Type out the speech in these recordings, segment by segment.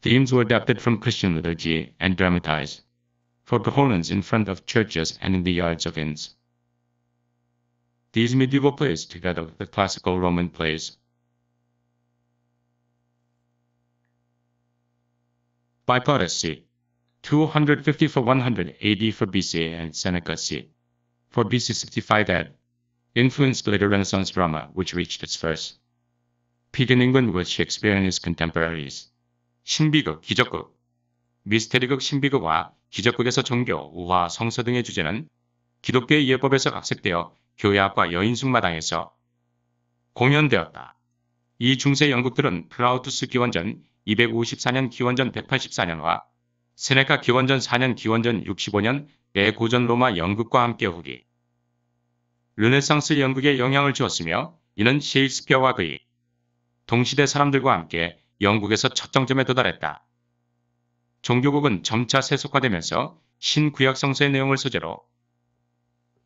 Themes were adapted from Christian liturgy and dramatized for performance in front of churches and in the yards of inns. These medieval plays, together with the classical Roman plays, by Plautus c. 250 for 100 AD for BC and Seneca c. for BC 65 AD, influenced later Renaissance drama, which reached its first peak in England with Shakespeare and his contemporaries. 신비극, 기적극, 미스테리극, 신비극과 기적극에서 종교, 우화, 성서 등의 주제는 기독교의 예법에서 각색되어 교회 앞과 여인숙마당에서 공연되었다. 이 중세 연극들은 플라우투스 기원전 254년 기원전 184년과 세네카 기원전 4년 기원전 65년의 고전 로마 연극과 함께 후기 르네상스 연극에 영향을 주었으며 이는 셰익스피어와 그의 동시대 사람들과 함께 영국에서 첫 정점에 도달했다. 종교곡은 점차 세속화되면서 신구약 성서의 내용을 소재로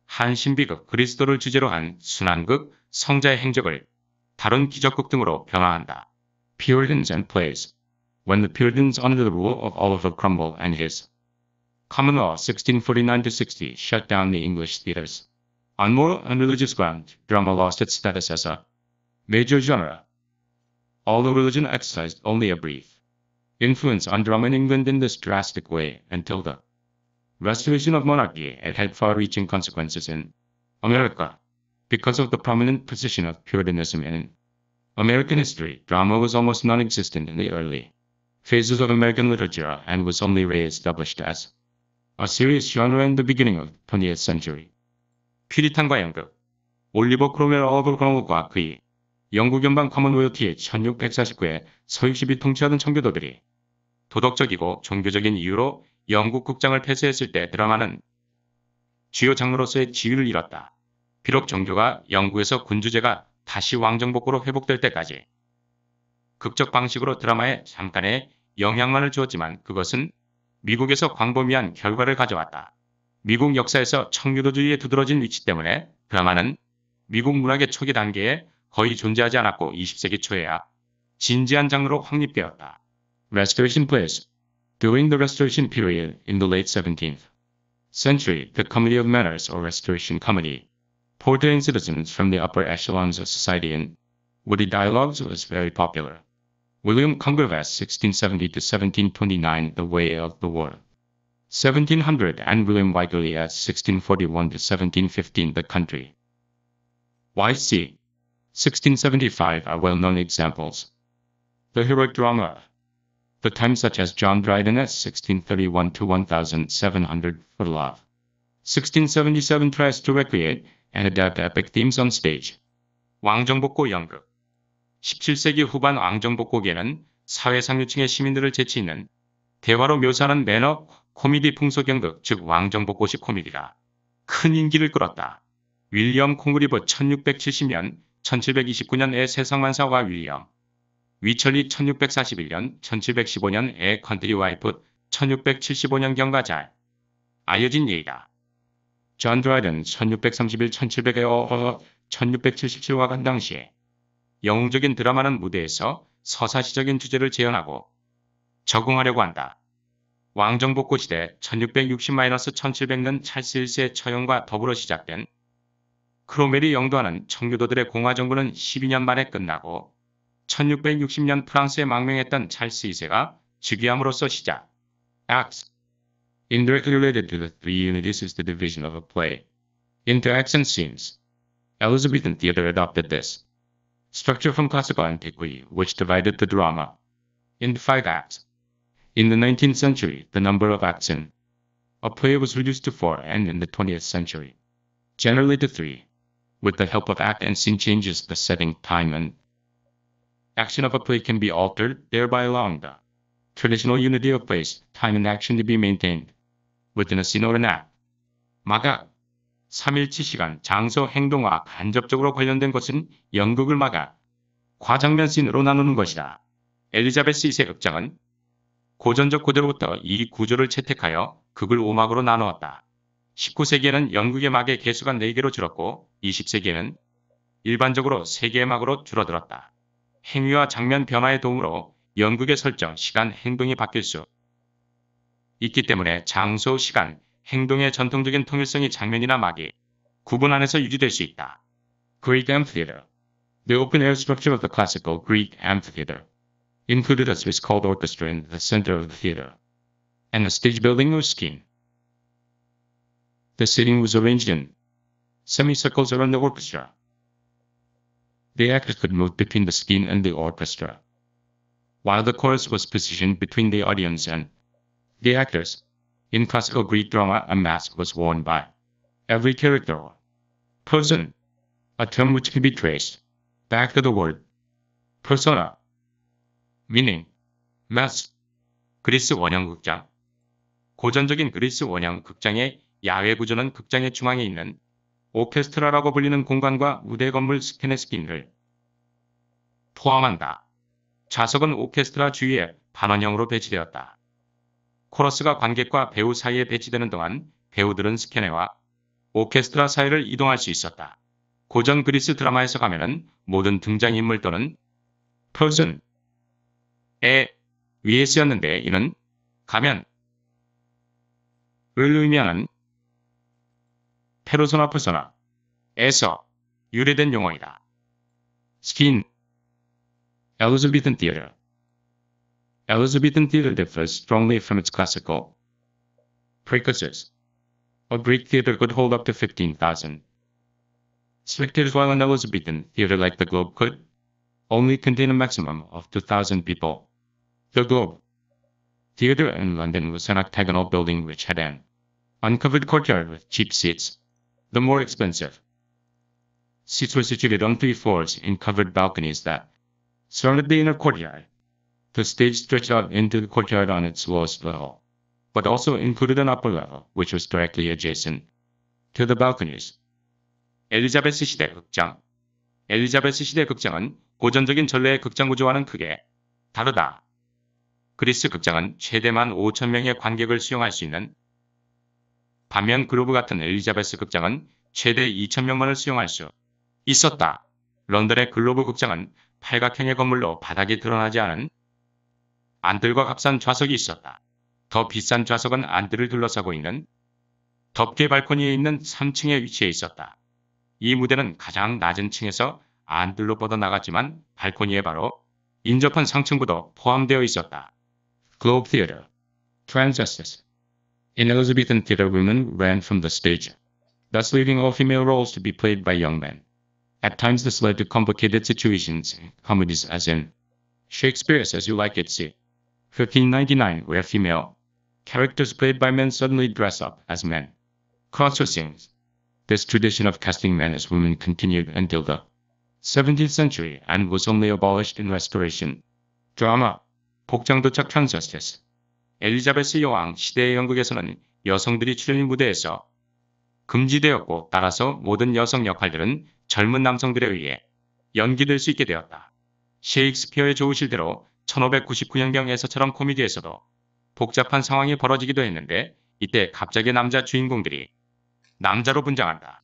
한 신비극, 그리스도를 주제로 한 순환극, 성자의 행적을 다룬 기적극 등으로 변화한다. Puritans and Plays. When the Puritans, under the rule of Oliver Cromwell and his Common Law 1649-60, shut down the English theatres, on moral and religious grounds, drama lost its status as a major genre. Although religion exercised only a brief influence on drama in England in this drastic way until the restoration of monarchy, it had far-reaching consequences in America. Because of the prominent position of Puritanism in American history, drama was almost non-existent in the early phases of American literature and was only re-established as a serious genre in the beginning of the 20th century. 퓨리탄과 연극. 올리버 크롬웰 어버크롬웰과 그의 영국 연방 커먼웰트의 1649에 서유십이 통치하던 청교도들이 도덕적이고 종교적인 이유로 영국 국장을 폐쇄했을 때 드라마는 주요 장르로서의 지위를 잃었다. 비록 종교가 영국에서 군주제가 다시 왕정복고로 회복될 때까지 극적 방식으로 드라마에 잠깐의 영향만을 주었지만 그것은 미국에서 광범위한 결과를 가져왔다. 미국 역사에서 청교도주의에 두드러진 위치 때문에 드라마는 미국 문학의 초기 단계에 거의 존재하지 않았고 20세기 초에야 진지한 장르로 확립되었다. Restoration plays. During the Restoration period in the late 17th century, the comedy of manners or Restoration comedy, portraying citizens from the upper echelons of society in witty dialogues, was very popular. William Congrevas 1670-1729, The Way of the World, 1700, and William Wycherley at 1641-1715, The Country. Y.C. 1675 are well-known examples. The heroic drama. The times such as John Dryden at 1631-1700 for Love. 1677 tries to recreate and adapt epic themes on stage. 왕정복고 연극. 17세기 후반 왕정복고기에는 사회상류층의 시민들을 재치 있는 대화로 묘사하는 매너 코미디 풍속연극, 즉 왕정복고식 코미디가 큰 인기를 끌었다. 윌리엄 콩그리브 1670년 1729년의 세상만사와 윌리엄 위철리 1641년 1715년의 컨트리 와이프 1675년경과 잘 알려진 예이다. 존 드라이든 1631-1700에 1677과 같은 당시에 영웅적인 드라마는 무대에서 서사시적인 주제를 재현하고 적응하려고 한다. 왕정복고 시대 1660-1700년 찰스 1세의 처형과 더불어 시작된 크로멜이 영도하는 청교도들의 공화정부는 12년 만에 끝나고 1660년 프랑스에 망명했던 찰스 2세가 즉위함으로써 시작. Acts. Indirectly related to the three unities is the division of a play into acts and scenes. Elizabethan theater adopted this structure from classical antiquity, which divided the drama into 5 acts. In the 19th century, the number of acts in a play was reduced to 4, and in the 20th century, generally to 3. With the help of act and scene changes, the setting, time, and action of a play can be altered, thereby allowing the traditional unity of place, time, and action to be maintained within a scene or an act. 마각. 3일치 시간, 장소, 행동과 간접적으로 관련된 것은 연극을 마각, 과장면 씬으로 나누는 것이다. 엘리자베스 2세 극장은 고전적 고대로부터 이 구조를 채택하여 극을 5막으로 나누었다. 19세기에는 연극의 막의 개수가 4개로 줄었고 20세기에는 일반적으로 3개의 막으로 줄어들었다. 행위와 장면 변화의 도움으로 연극의 설정, 시간, 행동이 바뀔 수 있기 때문에 장소, 시간, 행동의 전통적인 통일성이 장면이나 막이 구분 안에서 유지될 수 있다. Greek Amphitheater. The open-air structure of the classical Greek amphitheater included a Swiss-called orchestra in the center of the theater, and a stage building or scheme. The seating was arranged in semicircles around the orchestra. The actors could move between the scene and the orchestra, while the chorus was positioned between the audience and the actors. In classical Greek drama, a mask was worn by every character or person, a term which can be traced back to the word persona, meaning mask. 그리스 원형 극장. 고전적인 그리스 원형 극장의 야외 구조는 극장의 중앙에 있는 오케스트라라고 불리는 공간과 무대 건물 스케네스킨을 포함한다. 좌석은 오케스트라 주위에 반원형으로 배치되었다. 코러스가 관객과 배우 사이에 배치되는 동안 배우들은 스케네와 오케스트라 사이를 이동할 수 있었다. 고전 그리스 드라마에서 가면은 모든 등장인물 또는 person에 위에 쓰였는데 이는 가면을 의미하는 페르소나 퍼소나에서 유래된 용어이다. 스킨 Elizabethan Theater. Elizabethan theater differs strongly from its classical precursors. A Greek theater could hold up to 15,000 spectators, while an Elizabethan theater like the Globe could only contain a maximum of 2,000 people. The Globe Theatre in London was an octagonal building which had an uncovered courtyard with cheap seats. The more expensive seats were situated on 3 floors in covered balconies that surrounded the inner courtyard. The stage stretched out into the courtyard on its lowest level, but also included an upper level, which was directly adjacent to the balconies. 엘리자베스 시대 극장. 엘리자베스 시대 극장은 고전적인 전래의 극장 구조와는 크게 다르다. 그리스 극장은 최대만 5,000명의 관객을 수용할 수 있는 반면 글로브 같은 엘리자베스 극장은 최대 2,000명만을 수용할 수 있었다. 런던의 글로브 극장은 팔각형의 건물로 바닥이 드러나지 않은 안들과 값싼 좌석이 있었다. 더 비싼 좌석은 안들을 둘러싸고 있는 덮개 발코니에 있는 3층에 위치해 있었다. 이 무대는 가장 낮은 층에서 안들로 뻗어나갔지만 발코니에 바로 인접한 상층부도 포함되어 있었다. Globe Theatre. Transvestites. In Elizabethan theatre, women ran from the stage, thus leaving all female roles to be played by young men. At times this led to complicated situations in comedies as in Shakespeare's As You Like It, c. 1599, where female characters played by men suddenly dress up as men. Crossdressing. This tradition of casting men as women continued until the 17th century and was only abolished in Restoration. Drama. 복장도착 트랜스베스티스. 엘리자베스 여왕 시대의 연극에서는 여성들이 출연인 무대에서 금지되었고 따라서 모든 여성 역할들은 젊은 남성들에 의해 연기될 수 있게 되었다. 셰익스피어의 좋으실 대로 1599년경에서처럼 코미디에서도 복잡한 상황이 벌어지기도 했는데 이때 갑자기 남자 주인공들이 남자로 분장한다.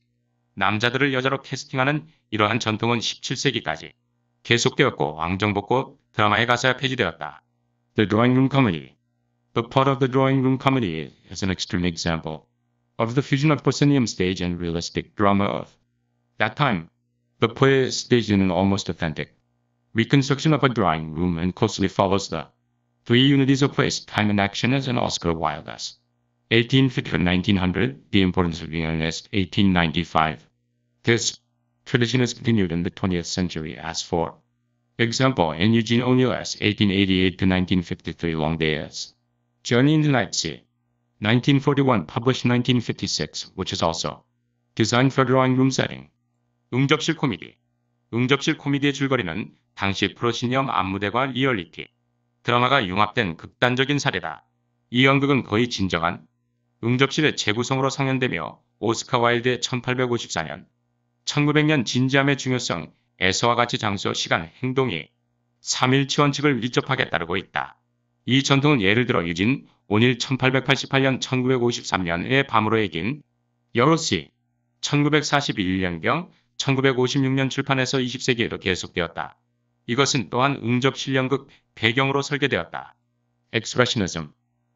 남자들을 여자로 캐스팅하는 이러한 전통은 17세기까지 계속되었고 왕정복고 드라마의 가사에 폐지되었다. The Drawing Room Comedy. The plot of the Drawing Room Comedy is an extreme example of the fusion of proscenium stage and realistic drama of that time. The play is staged in an almost authentic reconstruction of a drawing room and closely follows the 3 unities of place, time, and action as in Oscar Wilde's 1850-1900, The Importance of the Earnest, 1895. This tradition is continued in the 20th century as for example in Eugene O'Neill's 1888-1953 Long Days. Journey into Night Sea, 1941, published 1956, which is also designed for drawing room setting. 응접실 코미디. 응접실 코미디의 줄거리는 당시 프로시니엄 안무대과 리얼리티 드라마가 융합된 극단적인 사례다. 이 연극은 거의 진정한 응접실의 재구성으로 상연되며 오스카 와일드의 1854년, 1900년 진지함의 중요성에서와 같이 장소, 시간, 행동이 3일치 원칙을 밀접하게 따르고 있다. 이 전통은 예를 들어 유진 오닐 1888년 1953년의 밤으로 얘긴 여로시 1941년경 1956년 출판에서 20세기에도 계속되었다. 이것은 또한 응접 실연극 배경으로 설계되었다. Expressionism.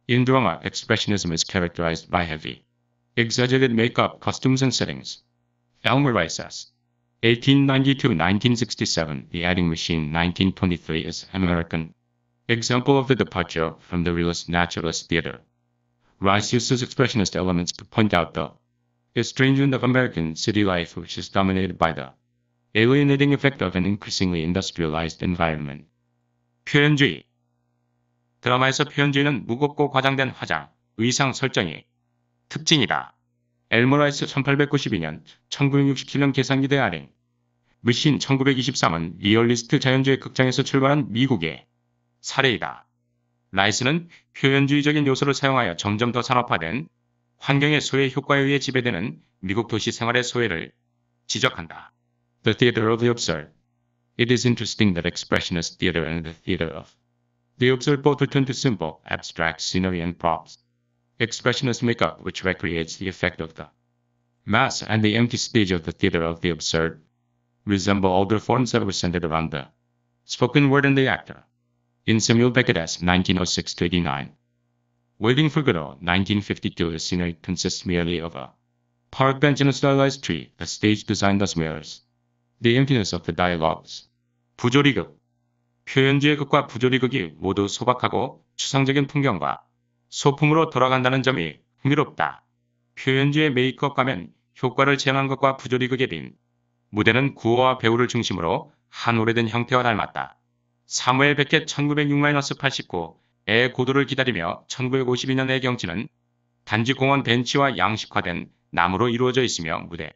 In drama, expressionism is characterized by heavy, exaggerated makeup, costumes, and settings. Elmer Rice says. 1892-1967, The Adding Machine, 1923 is an American example of the departure from the realist naturalist theater. Rice uses expressionist elements to point out the estrangement of American city life, which is dominated by the alienating effect of an increasingly industrialized environment. 표현주의. 드라마에서 표현주의는 무겁고 과장된 화장, 의상 설정이 특징이다. 엘머 라이스 1892년, 1967년 계산기 대 아링. 머신 1923은 리얼리스트 자연주의 극장에서 출발한 미국의 사례이다. 라이스는 표현주의적인 요소를 사용하여 점점 더 산업화된 환경의 소외 효과에 의해 지배되는 미국 도시 생활의 소외를 지적한다. The Theater of the Absurd. It is interesting that expressionist theater and the theater of the absurd both return to simple, abstract scenery and props. Expressionist makeup, which recreates the effect of the mass, and the empty stage of the theater of the absurd, resemble older forms that were centered around the spoken word and the actor. In Samuel Beckett's 1906-89, Waiting for Godot, 1952, the scenery consists merely of a park bench and a stylized tree. The stage design thus mirrors the emptiness of the dialogues. 부조리극. 표현주의 극과 부조리극이 모두 소박하고 추상적인 풍경과 소품으로 돌아간다는 점이 흥미롭다. 표현주의 메이크업 가면 효과를 제한한 것과 부조리극의 빈 무대는 구호와 배우를 중심으로 한 오래된 형태와 닮았다. 사무엘 베켓 1906-89의 고도를 기다리며 1952년의 경치는 단지 공원 벤치와 양식화된 나무로 이루어져 있으며 무대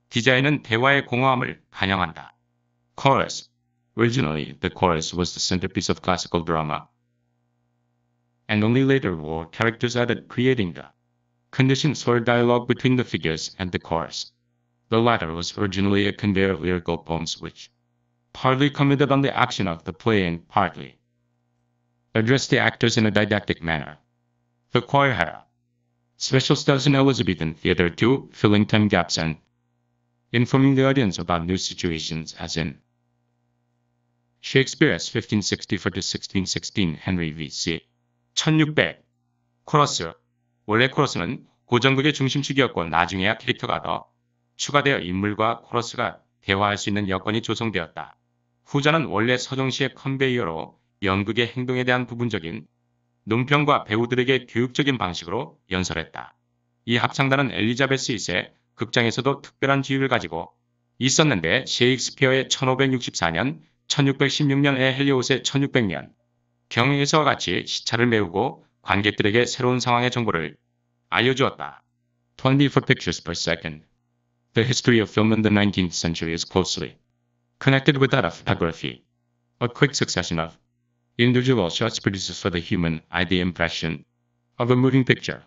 디자인은 대화의 공허함을 반영한다. Chorus. Originally, the chorus was the centerpiece of classical drama, and only later were characters added, creating the conditions for dialogue between the figures and the chorus. The latter was originally a conveyor of lyrical poems which partly commented on the action of the play and partly addressed the actors in a didactic manner. The choir had a special status in Elizabethan theater too, filling time gaps and informing the audience about new situations, as in Shakespeare's 1564-1616 Henry v.C. 1600. 코러스. 원래 코러스는 고전극의 중심축이었고 나중에야 캐릭터가 더 추가되어 인물과 코러스가 대화할 수 있는 여건이 조성되었다. 후자는 원래 서정시의 컨베이어로 연극의 행동에 대한 부분적인 논평과 배우들에게 교육적인 방식으로 연설했다. 이 합창단은 엘리자베스 2세 극장에서도 특별한 지위를 가지고 있었는데 셰익스피어의 1564년, 1616년의 헬리옷의 1600년 경영에서와 같이 시차를 메우고 관객들에게 새로운 상황의 정보를 알려주었다. 24 pictures per second. The history of film in the 19th century is closely connected with that of photography. A quick succession of individual shots produces for the human eye the impression of a moving picture.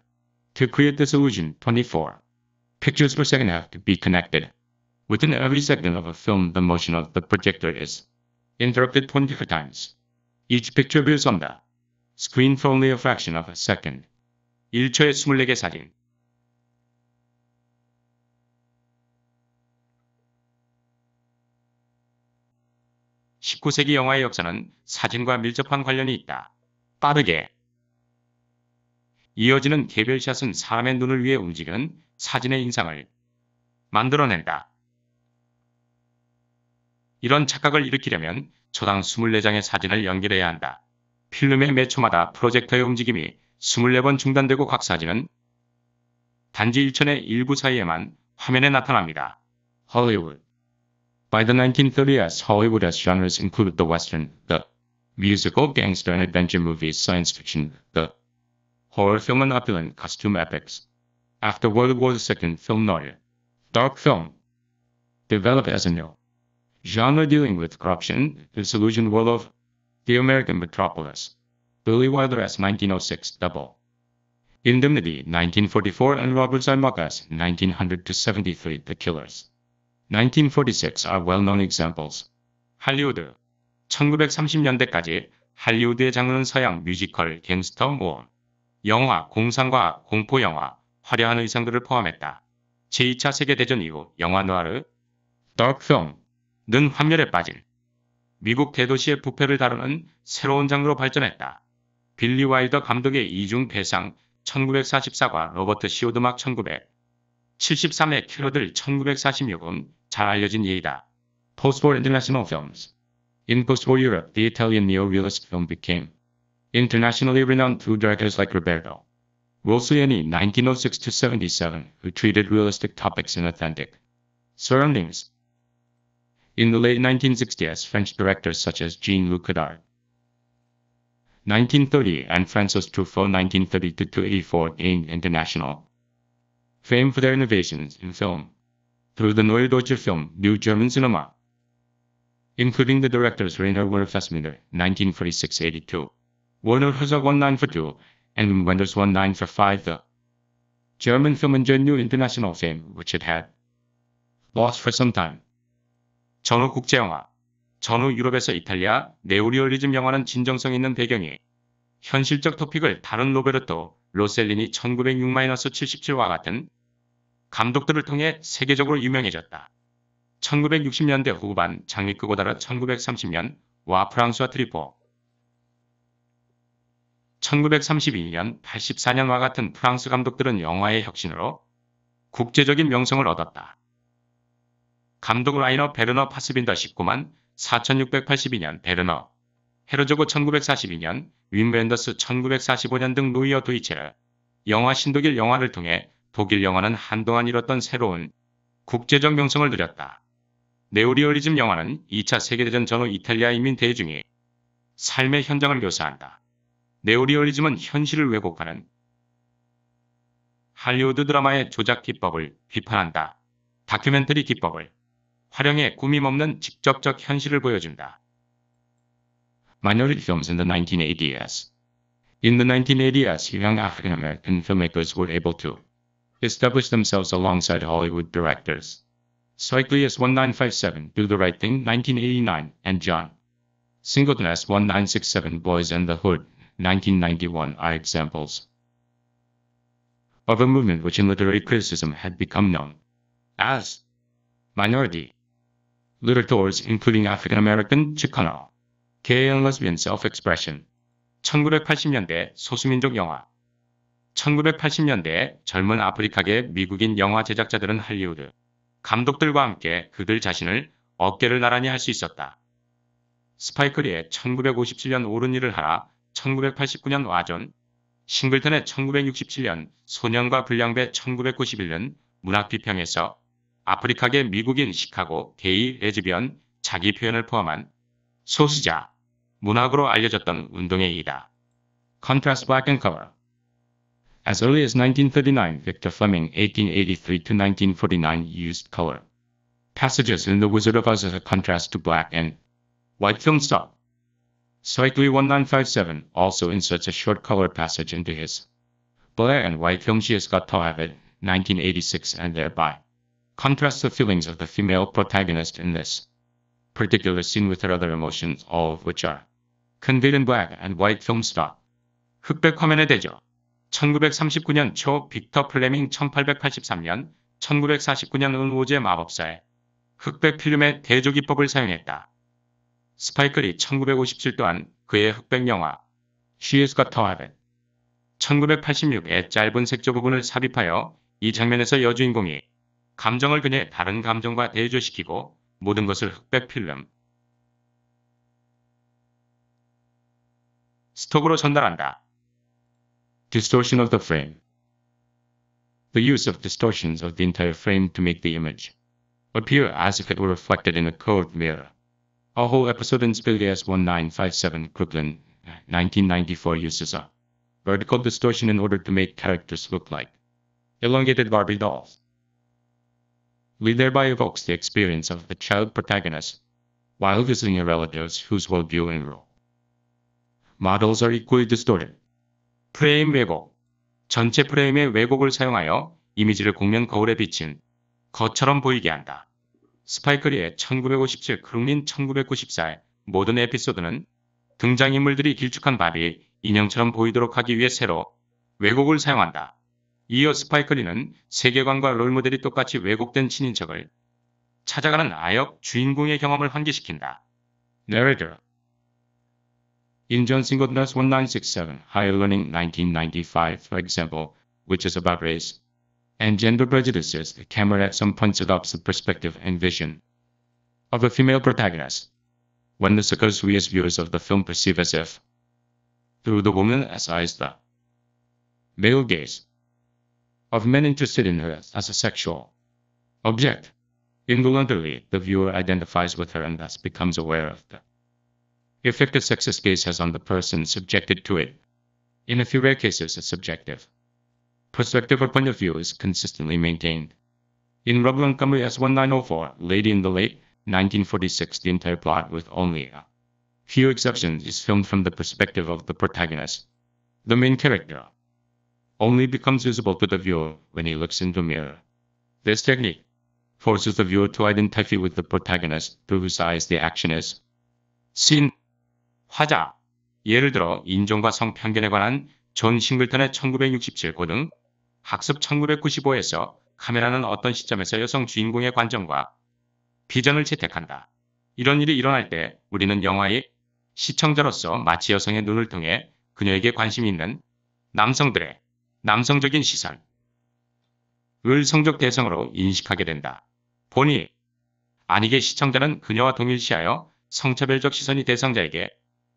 To create this illusion, 24 pictures per second have to be connected. Within every second of a film, the motion of the projector is interrupted 24 times. Each picture appears on the screen for only a fraction of a second. 1초에 24개 사진. 19세기 영화의 역사는 사진과 밀접한 관련이 있다. 빠르게 이어지는 개별샷은 사람의 눈을 위해 움직이는 사진의 인상을 만들어낸다. 이런 착각을 일으키려면 초당 24장의 사진을 연결해야 한다. 필름의 매 초마다 프로젝터의 움직임이 24번 중단되고 각 사진은 단지 1천의 일부 사이에만 화면에 나타납니다. Hollywood. By the 1930s, Hollywood has genres included the Western, the musical, gangster and adventure movies, science fiction, the horror film and opulent costume epics. After World War II, film noir, dark film, developed as a new genre dealing with corruption, the disillusioned world of the American metropolis. Billy Wilder's 1906 Double Indemnity, 1944, and Robert Zemeckis' 1900-73 The Killers, 1946 are well-known examples. 할리우드. 1930년대까지 할리우드의 장르는 서양 뮤지컬, 갱스터, 모험, 영화, 공상과학, 공포영화, 화려한 의상들을 포함했다. 제2차 세계대전 이후 영화 느와르, 다크 필름은 환멸에 빠진 미국 대도시의 부패를 다루는 새로운 장르로 발전했다. 빌리 와일더 감독의 이중 대상 1944과 로버트 시오드막 1973의 킬러들 1946은 잘 알려진 예이다. Post-war international films. In post-war Europe, the Italian neo-realist film became internationally renowned through directors like Roberto Rossellini (1906–77), who treated realistic topics in authentic surroundings. In the late 1960s, French directors such as Jean-Luc Godard (1930) and François Truffaut (1932–84) gained international fame for their innovations in film through the Neue Deutsche Film, New German Cinema, including the directors Rainer Werner Fassbinder (1946–82), Werner Herzog (1942), and Wim Wenders (1945). The German film enjoyed new international fame, which it had lost for some time. 전후 국제영화. 전후 유럽에서 이탈리아 네오리얼리즘 영화는 진정성 있는 배경이 현실적 토픽을 다룬 로베르토 로셀리니 1906-77와 같은 감독들을 통해 세계적으로 유명해졌다. 1960년대 후반 장리크 고다르 1930년와 프랑스와 트리포 1932년, 84년과 같은 프랑스 감독들은 영화의 혁신으로 국제적인 명성을 얻었다. 감독 라이너 베르너 파스빈더 19만 4682년 베르너 헤르조그 1942년 윈 웬더스 1945년 등 루이어 도이체르 영화 신독일 영화를 통해 독일 영화는 한동안 잃었던 새로운 국제적 명성을 누렸다. 네오리얼리즘 영화는 2차 세계대전 전후 이탈리아 이민 대중이 삶의 현장을 묘사한다. 네오리얼리즘은 현실을 왜곡하는 할리우드 드라마의 조작 기법을 비판한다. 다큐멘터리 기법을 활용해 꾸밈없는 직접적 현실을 보여준다. Minority films in the 1980s. In the 1980s, young African American filmmakers were able to establish themselves alongside Hollywood directors. Spike Lee's 1957, Do the Right Thing, 1989, and John Singleton's 1967, Boys in the Hood, 1991 are examples of a movement which in literary criticism had become known as minority literatures, including African American, Chicano, gay and lesbian self-expression. 1980년대 소수민족 영화. 1980년대 젊은 아프리카계 미국인 영화 제작자들은 할리우드 감독들과 함께 그들 자신을 어깨를 나란히 할 수 있었다. 스파이크 리의 1957년 옳은 일을 하라, 1989년 와존, 싱글턴의 1967년 소년과 불량배, 1991년 문학 비평에서 아프리카계 미국인 시카고 게이 레즈비언 자기 표현을 포함한 소수자 문학으로 알려졌던 운동의 이다. Contrast Black and Color. As early as 1939, Victor Fleming (1883–1949) used color passages in The Wizard of Oz as a contrast to black and white film stock. Spike Lee 1957 also inserts a short color passage into his black and white film She's Got to Have It, 1986, and thereby contrasts the feelings of the female protagonist in this particular scene with her other emotions, all of which are conveyed in black and white film stock. 흑백 화면의 대조. 1939년 초 빅터 플레밍 1883년, 1949년 은오즈의 마법사의 흑백 필름의 대조 기법을 사용했다. 스파이크 리 1957 또한 그의 흑백 영화 She's Got to Have It 1986의 짧은 색조 부분을 삽입하여 이 장면에서 여주인공이 감정을 그녀의 다른 감정과 대조시키고 모든 것을 흑백 필름 스톡으로 전달한다. Distortion of the frame. The use of distortions of the entire frame to make the image appear as if it were reflected in a curved mirror. A whole episode in Spike Lee's 1957 Crooklyn, 1994 uses a vertical distortion in order to make characters look like elongated Barbie dolls. Lee thereby evokes the experience of the child protagonist while visiting her relatives whose worldview and role models are equally distorted. 프레임 왜곡. 전체 프레임의 왜곡을 사용하여 이미지를 곡면 거울에 비친 것처럼 보이게 한다. 스파이크 리의 1957 크루클린 1994의 모든 에피소드는 등장인물들이 길쭉한 바비 인형처럼 보이도록 하기 위해 새로 왜곡을 사용한다. 이어 스파이크 리는 세계관과 롤모델이 똑같이 왜곡된 친인척을 찾아가는 아역 주인공의 경험을 환기시킨다. Narrator in John Singleton's 1967 Higher Learning 1995, for example, which is about race and gender prejudices, the camera at some points adopts the perspective and vision of a female protagonist, when the suckers we as viewers of the film perceive as if, through the woman as eyes the male gaze of men interested in her as a sexual object. Involuntarily, the viewer identifies with her and thus becomes aware of the effect a sexist gaze has on the person subjected to it. In a few rare cases, a subjective perspective or point of view is consistently maintained. In Robert Montgomery's 1904, Lady in the Lake, 1946, the entire plot, with only a few exceptions, is filmed from the perspective of the protagonist. The main character only becomes visible to the viewer when he looks into a mirror. This technique forces the viewer to identify with the protagonist through whose eyes the action is seen. 화자. 예를 들어 인종과 성편견에 관한 존 싱글턴의 1967 고등 학습 1995에서 카메라는 어떤 시점에서 여성 주인공의 관점과 비전을 채택한다. 이런 일이 일어날 때 우리는 영화의 시청자로서 마치 여성의 눈을 통해 그녀에게 관심이 있는 남성들의 남성적인 시선을 성적 대상으로 인식하게 된다. 본의 아니게 시청자는 그녀와 동일시하여 성차별적 시선이 대상자에게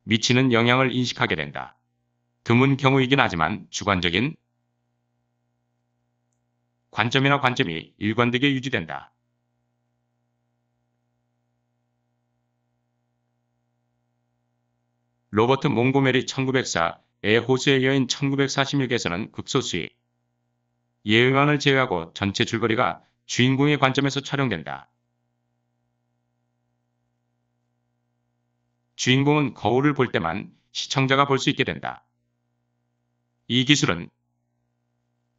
미치는 영향을 인식하게 된다. 드문 경우이긴 하지만 주관적인 관점이나 관점이 일관되게 유지된다. 로버트 몽고메리 1904의 호수의 여인 1946에서는 극소수의 예외만을 제외하고 전체 줄거리가 주인공의 관점에서 촬영된다. 주인공은 거울을 볼 때만 시청자가 볼 수 있게 된다. 이 기술은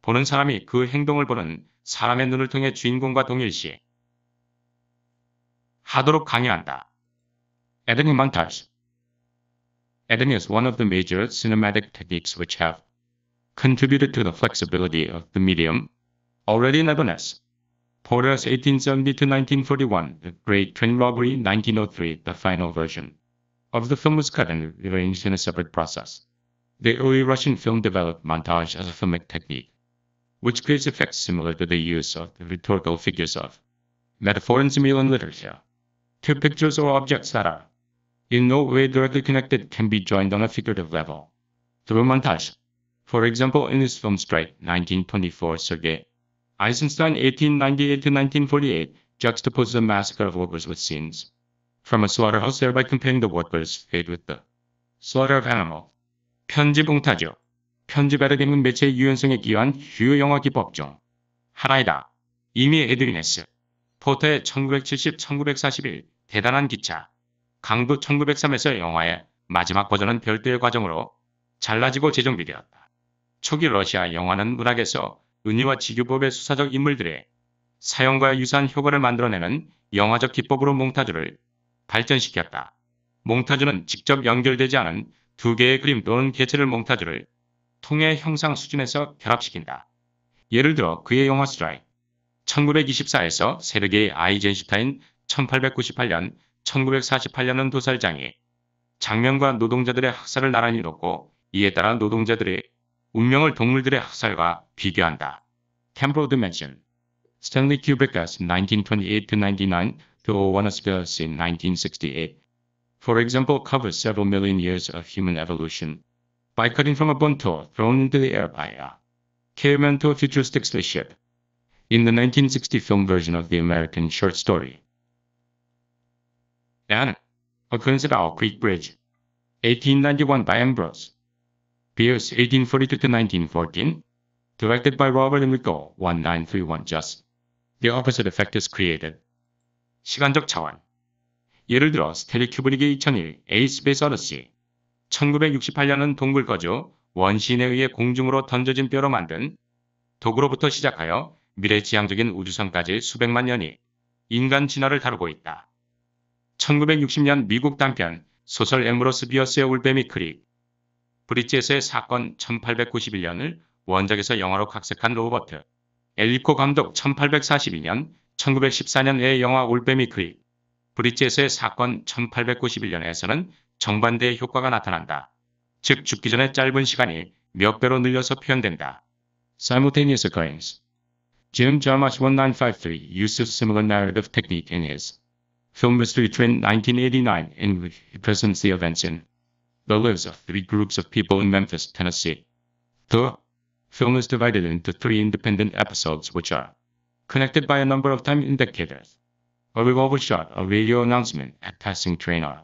보는 사람이 그 행동을 보는 사람의 눈을 통해 주인공과 동일시 하도록 강요한다. Editing montage. Editing is one of the major cinematic techniques which have contributed to the flexibility of the medium. Already in Lebanese, Porter's 1870-1941, The Great Train Robbery 1903, the final version of the film was cut and rearranged in a separate process. The early Russian film developed montage as a filmic technique, which creates effects similar to the use of the rhetorical figures of metaphor in Simulan literature. Two pictures or objects that are in no way directly connected can be joined on a figurative level through montage. For example, in his film Strike 1924, Sergei Eisenstein 1898-1948 juxtaposes the massacre of workers with scenes from a slaughterhouse, thereby comparing the workers' fate with the slaughter of animals. 편집 몽타주. 편집 에디팅은 매체의 유연성에 기여한 주요 영화 기법 중 하나이다. 이미 에드윈.S. 포터의 1970-1941 대단한 기차 강도 1903에서 영화의 마지막 버전은 별도의 과정으로 잘라지고 재정비되었다. 초기 러시아 영화는 문학에서 은유와 지교법의 수사적 인물들의 사용과 유사한 효과를 만들어내는 영화적 기법으로 몽타주를 발전시켰다. 몽타주는 직접 연결되지 않은 두 개의 그림 또는 개체를 몽타주를 통해 형상 수준에서 결합시킨다. 예를 들어 그의 영화 스트라이크 1924에서 세르게이 아이젠슈타인 1898년, 1948년은 도살장이 장면과 노동자들의 학살을 나란히 놓고 이에 따라 노동자들의 운명을 동물들의 학살과 비교한다. Temporal Dimension. Stanley Kubrick's 1928-99 to 01 A Space in 1968, for example, covers several million years of human evolution by cutting from a bone tool thrown into the air by a caveman to a futuristic spaceship. In the 1960 film version of the American short story Anne, Occurrence at Owl Creek Bridge, 1891 by Ambrose Bierce, 1842-1914, directed by Robert Enrico, 1931. Just the opposite effect is created. 시간적 차원. 예를 들어 스탠리 큐브릭의 2001 A Space Odyssey, 1968년은 동굴거주 원시인에 의해 공중으로 던져진 뼈로 만든 도구로부터 시작하여 미래지향적인 우주선까지 수백만 년이 인간 진화를 다루고 있다. 1960년 미국 단편 소설 앰브로스 비어스의 올빼미 크릭 브릿지에서의 사건 1891년을 원작에서 영화로 각색한 로버트 엘리코 감독 1842년, 1914년의 영화 올빼미 크릭 브릿지에서의 사건 1891년에서는 정반대의 효과가 나타난다. 즉 죽기 전에 짧은 시간이 몇 배로 늘려서 표현된다. Simultaneous occurrence. Jim Jarmusch 1953 used a similar narrative technique in his film Mystery Train 1989 in which he presents the events in the lives of three groups of people in Memphis, Tennessee. The film is divided into three independent episodes which are connected by a number of time indicators. A revolver shot, a radio announcement, a passing train are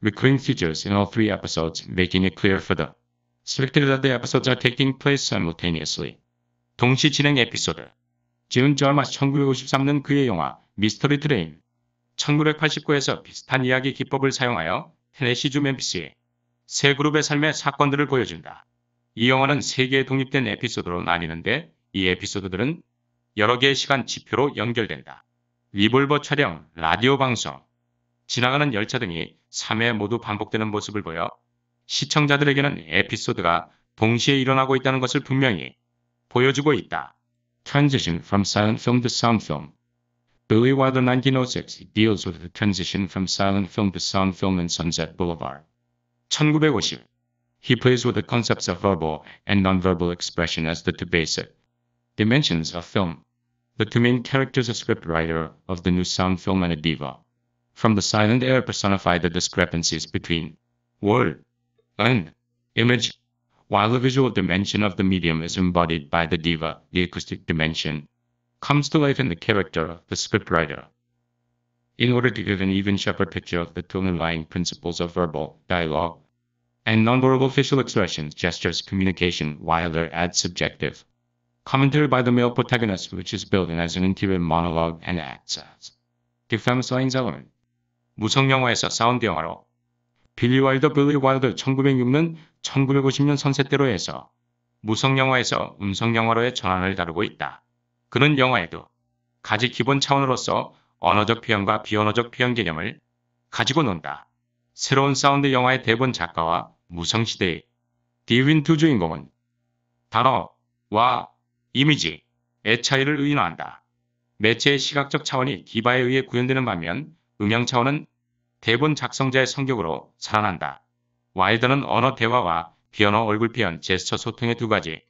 recurring features in all three episodes, making it clear for the spectator that the episodes are taking place simultaneously. 동시 진행 에피소드. 지은 저마시 1953년 그의 영화 미스터리 트레인 1989에서 비슷한 이야기 기법을 사용하여 테네시주 멤피스의 세 그룹의 삶의 사건들을 보여준다. 이 영화는 세 개의 독립된 에피소드로 나뉘는데 이 에피소드들은 여러 개의 시간 지표로 연결된다. 리볼버 촬영, 라디오 방송, 지나가는 열차 등이 3회 모두 반복되는 모습을 보여 시청자들에게는 에피소드가 동시에 일어나고 있다는 것을 분명히 보여주고 있다. Transition from silent film to sound film. Billy Wilder 1906 deals with the transition from silent film to sound film in Sunset Boulevard. 1950. He plays with the concepts of verbal and nonverbal expression as the two basic dimensions of film. The two main characters, a scriptwriter of the new sound film and a diva from the silent era, personify the discrepancies between word and image, while the visual dimension of the medium is embodied by the diva. The acoustic dimension comes to life in the character of the scriptwriter. In order to give an even sharper picture of the two underlying principles of verbal dialogue and nonverbal facial expressions, gestures, communication, Wilder adds subjective commentary by the male protagonist, which is built in as an interior monologue and acts as the famous lines element. 무성 영화에서 사운드 영화로 빌리 와일더 1906년 1950년 선셋대로에서 무성 영화에서 음성 영화로의 전환을 다루고 있다. 그는 영화에도 가지 기본 차원으로서 언어적 표현과 비언어적 표현 개념을 가지고 논다. 새로운 사운드 영화의 대본 작가와 무성 시대의 디윈 두 주인공은 단어와 이미지의 차이를 의논한다. 매체의 시각적 차원이 디바에 의해 구현되는 반면 음향 차원은 대본 작성자의 성격으로 살아난다. 와일더는 언어 대화와 비언어 얼굴 표현, 제스처 소통의 두 가지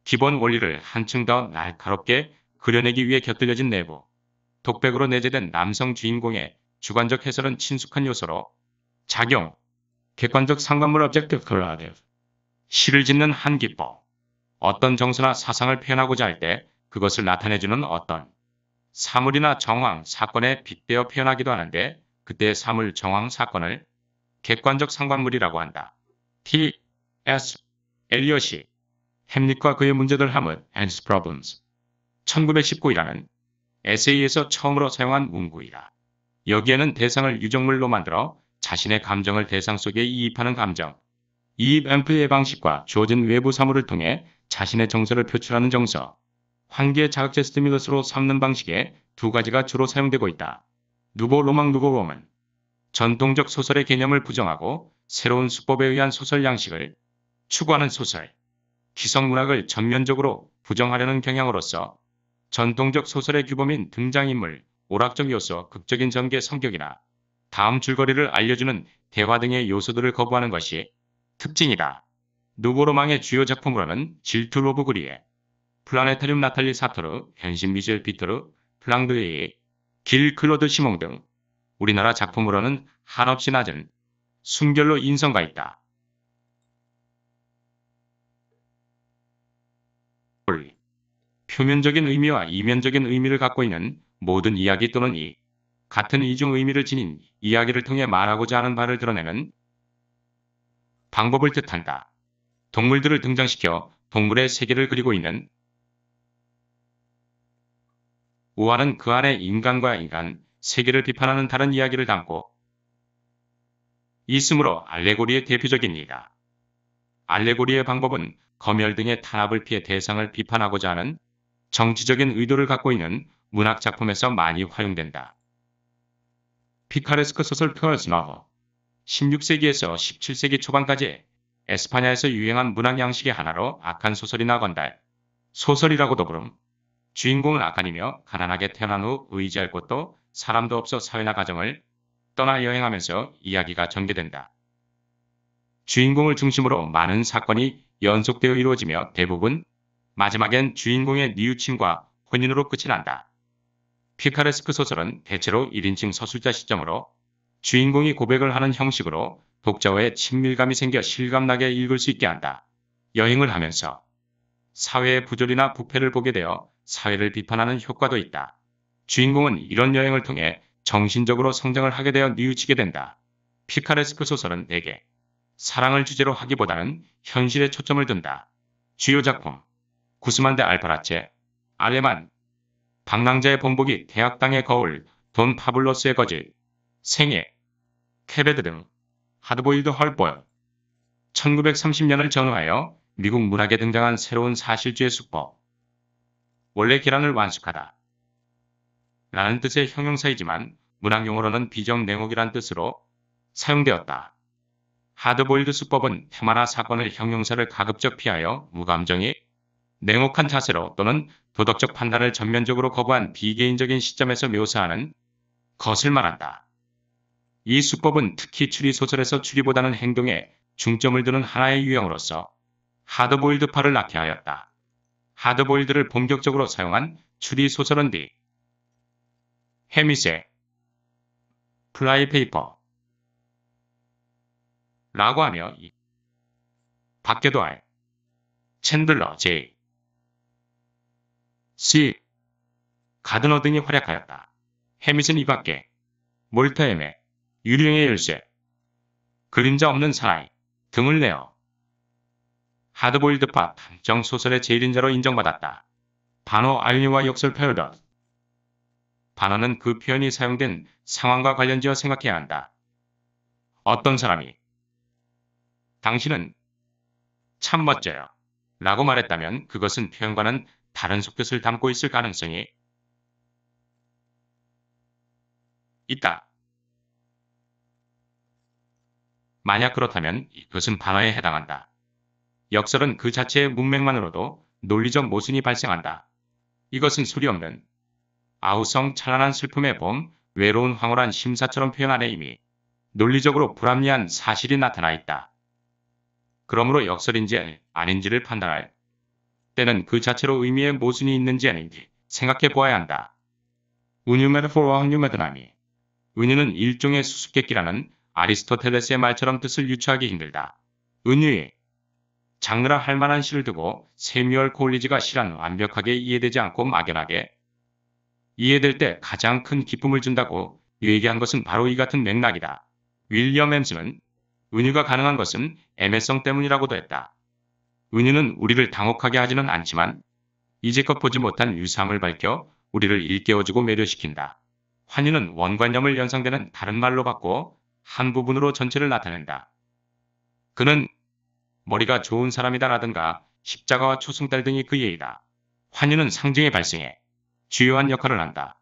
기본 원리를 한층 더 날카롭게 그려내기 위해 곁들여진 내부 독백으로 내재된 남성 주인공의 주관적 해설은 친숙한 요소로 작용, 객관적 상관물 objective correlative, 시를 짓는 한 기법, 어떤 정서나 사상을 표현하고자 할 때 그것을 나타내주는 어떤 사물이나 정황, 사건에 빗대어 표현하기도 하는데 그때의 사물, 정황, 사건을 객관적 상관물이라고 한다. T.S. 엘리엇이 햄릿과 그의 문제들 하뭇 and his problems 1919이라는 에세이에서 처음으로 사용한 문구이다. 여기에는 대상을 유적물로 만들어 자신의 감정을 대상 속에 이입하는 감정, 이입 앰플의 방식과 주어진 외부 사물을 통해 자신의 정서를 표출하는 정서, 환기의 자극제 스티뮬러스로 삼는 방식의 두 가지가 주로 사용되고 있다. 누보 로망 누보 로만, 전통적 소설의 개념을 부정하고 새로운 수법에 의한 소설 양식을 추구하는 소설, 기성문학을 전면적으로 부정하려는 경향으로서 전통적 소설의 규범인 등장인물, 오락적 요소, 극적인 전개 성격이나 다음 줄거리를 알려주는 대화 등의 요소들을 거부하는 것이 특징이다. 누보로망의 주요 작품으로는 질투 로브 그리에, 플라네타리움 나탈리 사토르, 현신 미셸 피터르, 플랑드레이, 길 클로드 시몽 등 우리나라 작품으로는 한없이 낮은 순결로 인성가 있다. 표면적인 의미와 이면적인 의미를 갖고 있는 모든 이야기 또는 이 같은 이중 의미를 지닌 이야기를 통해 말하고자 하는 바를 드러내는 방법을 뜻한다. 동물들을 등장시켜 동물의 세계를 그리고 있는 우화는 그 안에 인간과 인간, 세계를 비판하는 다른 이야기를 담고 있으므로 알레고리의 대표적입니다. 알레고리의 방법은 검열 등의 탄압을 피해 대상을 비판하고자 하는 정치적인 의도를 갖고 있는 문학 작품에서 많이 활용된다. 피카레스크 소설 퓨어스 노버 16세기에서 17세기 초반까지 에스파냐에서 유행한 문학 양식의 하나로 악한 소설이나 건달 소설이라고도 부름. 주인공은 악한이며 가난하게 태어난 후 의지할 곳도 사람도 없어 사회나 가정을 떠나 여행하면서 이야기가 전개된다. 주인공을 중심으로 많은 사건이 연속되어 이루어지며 대부분 마지막엔 주인공의 뉘우침과 혼인으로 끝이 난다. 피카레스크 소설은 대체로 1인칭 서술자 시점으로 주인공이 고백을 하는 형식으로 독자와의 친밀감이 생겨 실감나게 읽을 수 있게 한다. 여행을 하면서 사회의 부조리나 부패를 보게 되어 사회를 비판하는 효과도 있다. 주인공은 이런 여행을 통해 정신적으로 성장을 하게 되어 뉘우치게 된다. 피카레스크 소설은 대개 사랑을 주제로 하기보다는 현실에 초점을 둔다. 주요 작품 구스만 데 알파라체, 알레만, 방랑자의 본보기, 대학당의 거울, 돈 파블로스의 거짓, 생애, 케베드 등 하드보일드 헐보일 1930년을 전후하여 미국 문학에 등장한 새로운 사실주의 수법. 원래 계란을 완숙하다 라는 뜻의 형용사이지만 문학 용어로는 비정냉옥이란 뜻으로 사용되었다. 하드보일드 수법은 테마나 사건을 형용사를 가급적 피하여 무감정이 냉혹한 자세로 또는 도덕적 판단을 전면적으로 거부한 비개인적인 시점에서 묘사하는 것을 말한다. 이 수법은 특히 추리소설에서 추리보다는 행동에 중점을 두는 하나의 유형으로서 하드보일드파를 낳게 하였다. 하드보일드를 본격적으로 사용한 추리소설은 디 헤미세, 플라이페이퍼 라고 하며 박겨도 알, 챈들러 J, C, 가드너 등이 활약하였다. 헤밋은 이 밖에 몰타 엠의 유령의 열쇠, 그림자 없는 사나이 등을 내어 하드보일드파 탐정 소설의 제1인자로 인정받았다. 반어 알리와 역설 패러독. 반어는 그 표현이 사용된 상황과 관련지어 생각해야 한다. 어떤 사람이 당신은 참 멋져요 라고 말했다면 그것은 표현과는 다른 속뜻을 담고 있을 가능성이 있다. 만약 그렇다면 이것은 반어에 해당한다. 역설은 그 자체의 문맥만으로도 논리적 모순이 발생한다. 이것은 소리 없는 아우성 찬란한 슬픔의 봄, 외로운 황홀한 심사처럼 표현 안에 이미 논리적으로 불합리한 사실이 나타나 있다. 그러므로 역설인지 아닌지를 판단할 때는 그 자체로 의미의 모순이 있는지 아닌지 생각해 보아야 한다. 은유 메타포와 확류 메타나미. 은유는 일종의 수수께끼라는 아리스토텔레스의 말처럼 뜻을 유추하기 힘들다. 은유의 장르라 할 만한 시를 두고 세뮤얼 콜리지가 시란 완벽하게 이해되지 않고 막연하게 이해될 때 가장 큰 기쁨을 준다고 얘기한 것은 바로 이 같은 맥락이다. 윌리엄 엠스는 은유가 가능한 것은 애매성 때문이라고도 했다. 은유는 우리를 당혹하게 하지는 않지만 이제껏 보지 못한 유사함을 밝혀 우리를 일깨워주고 매료시킨다. 환희는 원관념을 연상되는 다른 말로 바꿔 한 부분으로 전체를 나타낸다. 그는 머리가 좋은 사람이다라든가 십자가와 초승달 등이 그 예이다. 환희는 상징의 발생에 주요한 역할을 한다.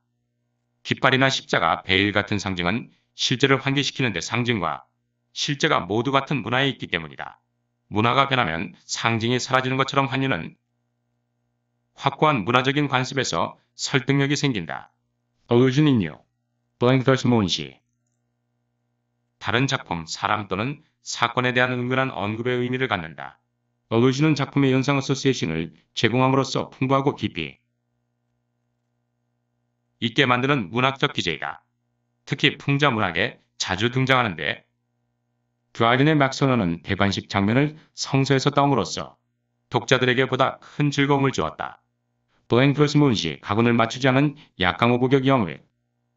깃발이나 십자가, 베일 같은 상징은 실제를 환기시키는데 상징과 실제가 모두 같은 문화에 있기 때문이다. 문화가 변하면 상징이 사라지는 것처럼 환희는 확고한 문화적인 관습에서 설득력이 생긴다. Illusion in You, Blank vs. Moon시. 다른 작품, 사람 또는 사건에 대한 은근한 언급의 의미를 갖는다. Illusion은 작품의 연상 어소시에이션을 제공함으로써 풍부하고 깊이 있게 만드는 문학적 기제이다. 특히 풍자 문학에 자주 등장하는데 드라이든의 맥선언은 대관식 장면을 성서에서 따옴으로써 독자들에게 보다 큰 즐거움을 주었다. 블랭크 vs. 문시, 가군을 맞추지 않은 약강호복역 영을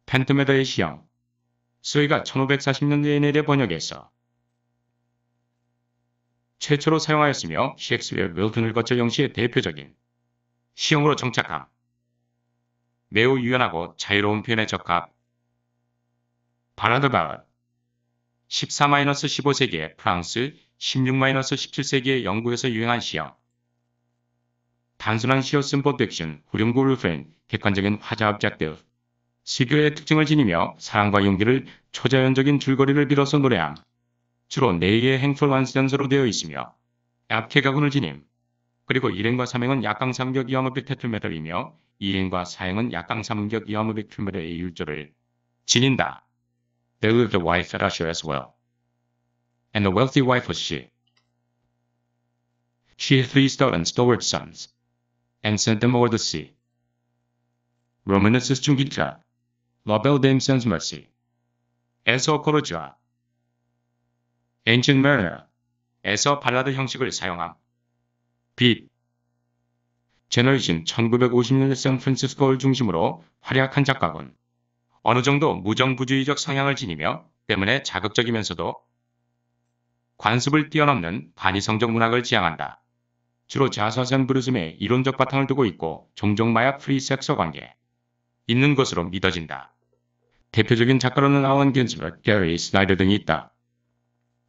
팬트메더의 시형 스웨이가 1540년대에 내려 번역해서 최초로 사용하였으며 셰익스피어 밀턴을 거쳐 영시의 대표적인 시형으로 정착함. 매우 유연하고 자유로운 표현에 적합. 바라드 바럿 14-15세기의 프랑스, 16-17세기의 영국에서 유행한 시형. 단순한 시어 심플 딕션, 후렴구 루프인, 객관적인 화자 업젝트. 시교의 특징을 지니며 사랑과 용기를 초자연적인 줄거리를 빌어서 노래함. 주로 4개의 행풀 완전서로 되어 있으며 앞에 가군을 지님. 그리고 일행과 삼행은 약강삼격 이화무빅 테틀메tal이며 이행과 사행은 약강삼격 이화무빅 툴메tal의 율조를 지닌다. There lived a wife at Usher as well. And a wealthy wife was she. She had 3 stout and stalwart sons, and sent them over the sea. Romanus 중기자, Label Dame Sans Mercy. 에서 코르주아. Ancient Mariner. 에서 발라드 형식을 사용함. 빛. 제너레이션 1950년대 샌프란시스코를 중심으로 활약한 작가군. 어느 정도 무정부주의적 성향을 지니며 때문에 자극적이면서도 관습을 뛰어넘는 반이성적 문학을 지향한다. 주로 자서전 브루즘의 이론적 바탕을 두고 있고 종종 마약 프리 섹서 관계 있는 것으로 믿어진다. 대표적인 작가로는 아원 긴스버그, 게리 스나이더 등이 있다.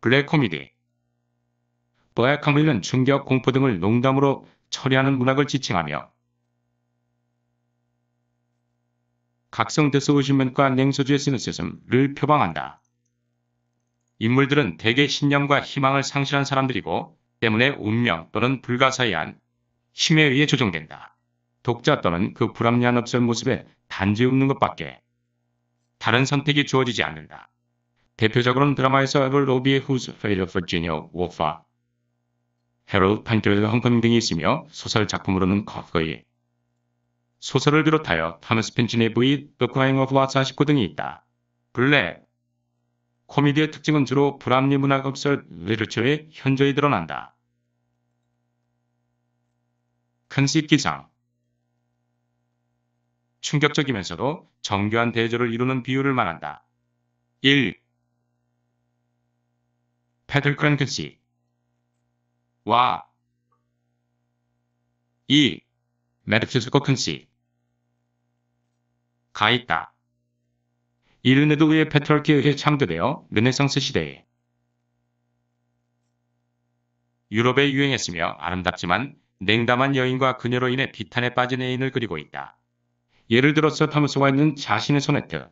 블랙 코미디. 블랙 코미디는 충격, 공포 등을 농담으로 처리하는 문학을 지칭하며 각성 디스오시먼과 냉소주의 시니시즘을 표방한다. 인물들은 대개 신념과 희망을 상실한 사람들이고 때문에 운명 또는 불가사의한 힘에 의해 조종된다. 독자 또는 그 불합리한 업설 모습에 단지 웃는 것밖에 다른 선택이 주어지지 않는다. 대표적으로는 드라마에서 에벌 로비의 Who's Afraid of Virginia Woolf와 해롤드 판트의 헝커밍 등이 있으며 소설 작품으로는 거의 소설을 비롯하여 타머스 핀치 내부의 The Crying of Lot 49 등이 있다. 블랙 코미디의 특징은 주로 불합리 문학 업설 리터처의 현저히 드러난다. 컨셉 기상. 충격적이면서도 정교한 대조를 이루는 비유를 말한다. 1. 패들 크랭크시 와 2. 메타피지컬 컨시 가 있다. 이 르네도의 페트라키에 의해 창조되어 르네상스 시대에 유럽에 유행했으며 아름답지만 냉담한 여인과 그녀로 인해 비탄에 빠진 애인을 그리고 있다. 예를 들어서 토마스 와이는 자신의 소네트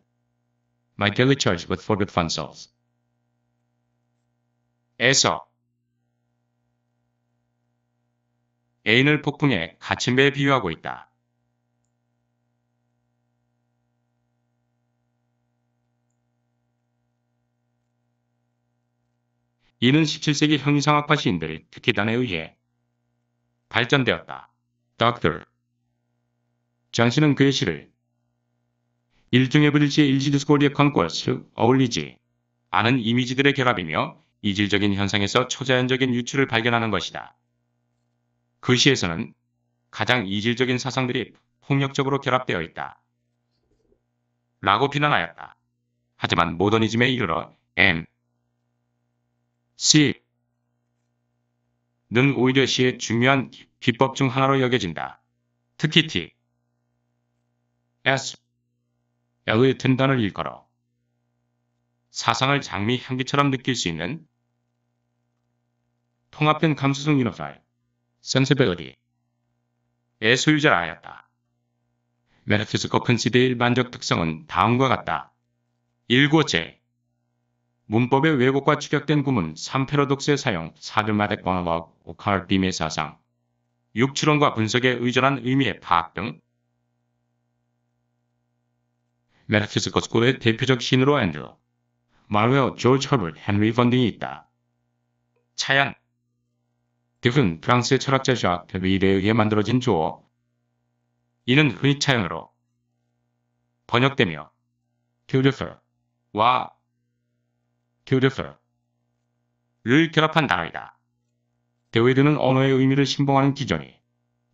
My Daily Charge with Forgot Fun Souls 에서 애인을 폭풍에 갇힌 배에 비유하고 있다. 이는 17세기 형이상학파 시인들 특기단에 의해 발전되었다. Dr. 존슨은 그의 시를 일종의 브릿지의 일지디스코리의 컨코스 어울리지 않은 이미지들의 결합이며 이질적인 현상에서 초자연적인 유추를 발견하는 것이다. 그 시에서는 가장 이질적인 사상들이 폭력적으로 결합되어 있다. 라고 비난하였다. 하지만 모더니즘에 이르러 C 는 오히려 시의 중요한 기법 중 하나로 여겨진다. 특히 T. S. 엘리어튼 단을 일컬어 사상을 장미 향기처럼 느낄 수 있는 통합된 감수성 Unified Sensibility의 소유자라 하였다. 메타피지컬 컨시드의 일반적 특성은 다음과 같다. 1구어체 문법의 왜곡과 축약된 구문 3패러독스의 사용 4들마다 모노로그 오카르빔의 사상 6. 추론과 분석에 의존한 의미의 파악 등 메타피지컬 스쿨의 대표적 신으로 앤드루 마르웨어, 조지 허버트, 헨리 번 등이 있다. 차양 듀은 프랑스의 철학자 ዣ크 데르리에 의해 만들어진 조어 이는 흔히 차양으로 번역되며 beautiful와 beautiful을 결합한 단어이다. 데위드는 언어의 의미를 신봉하는 기존이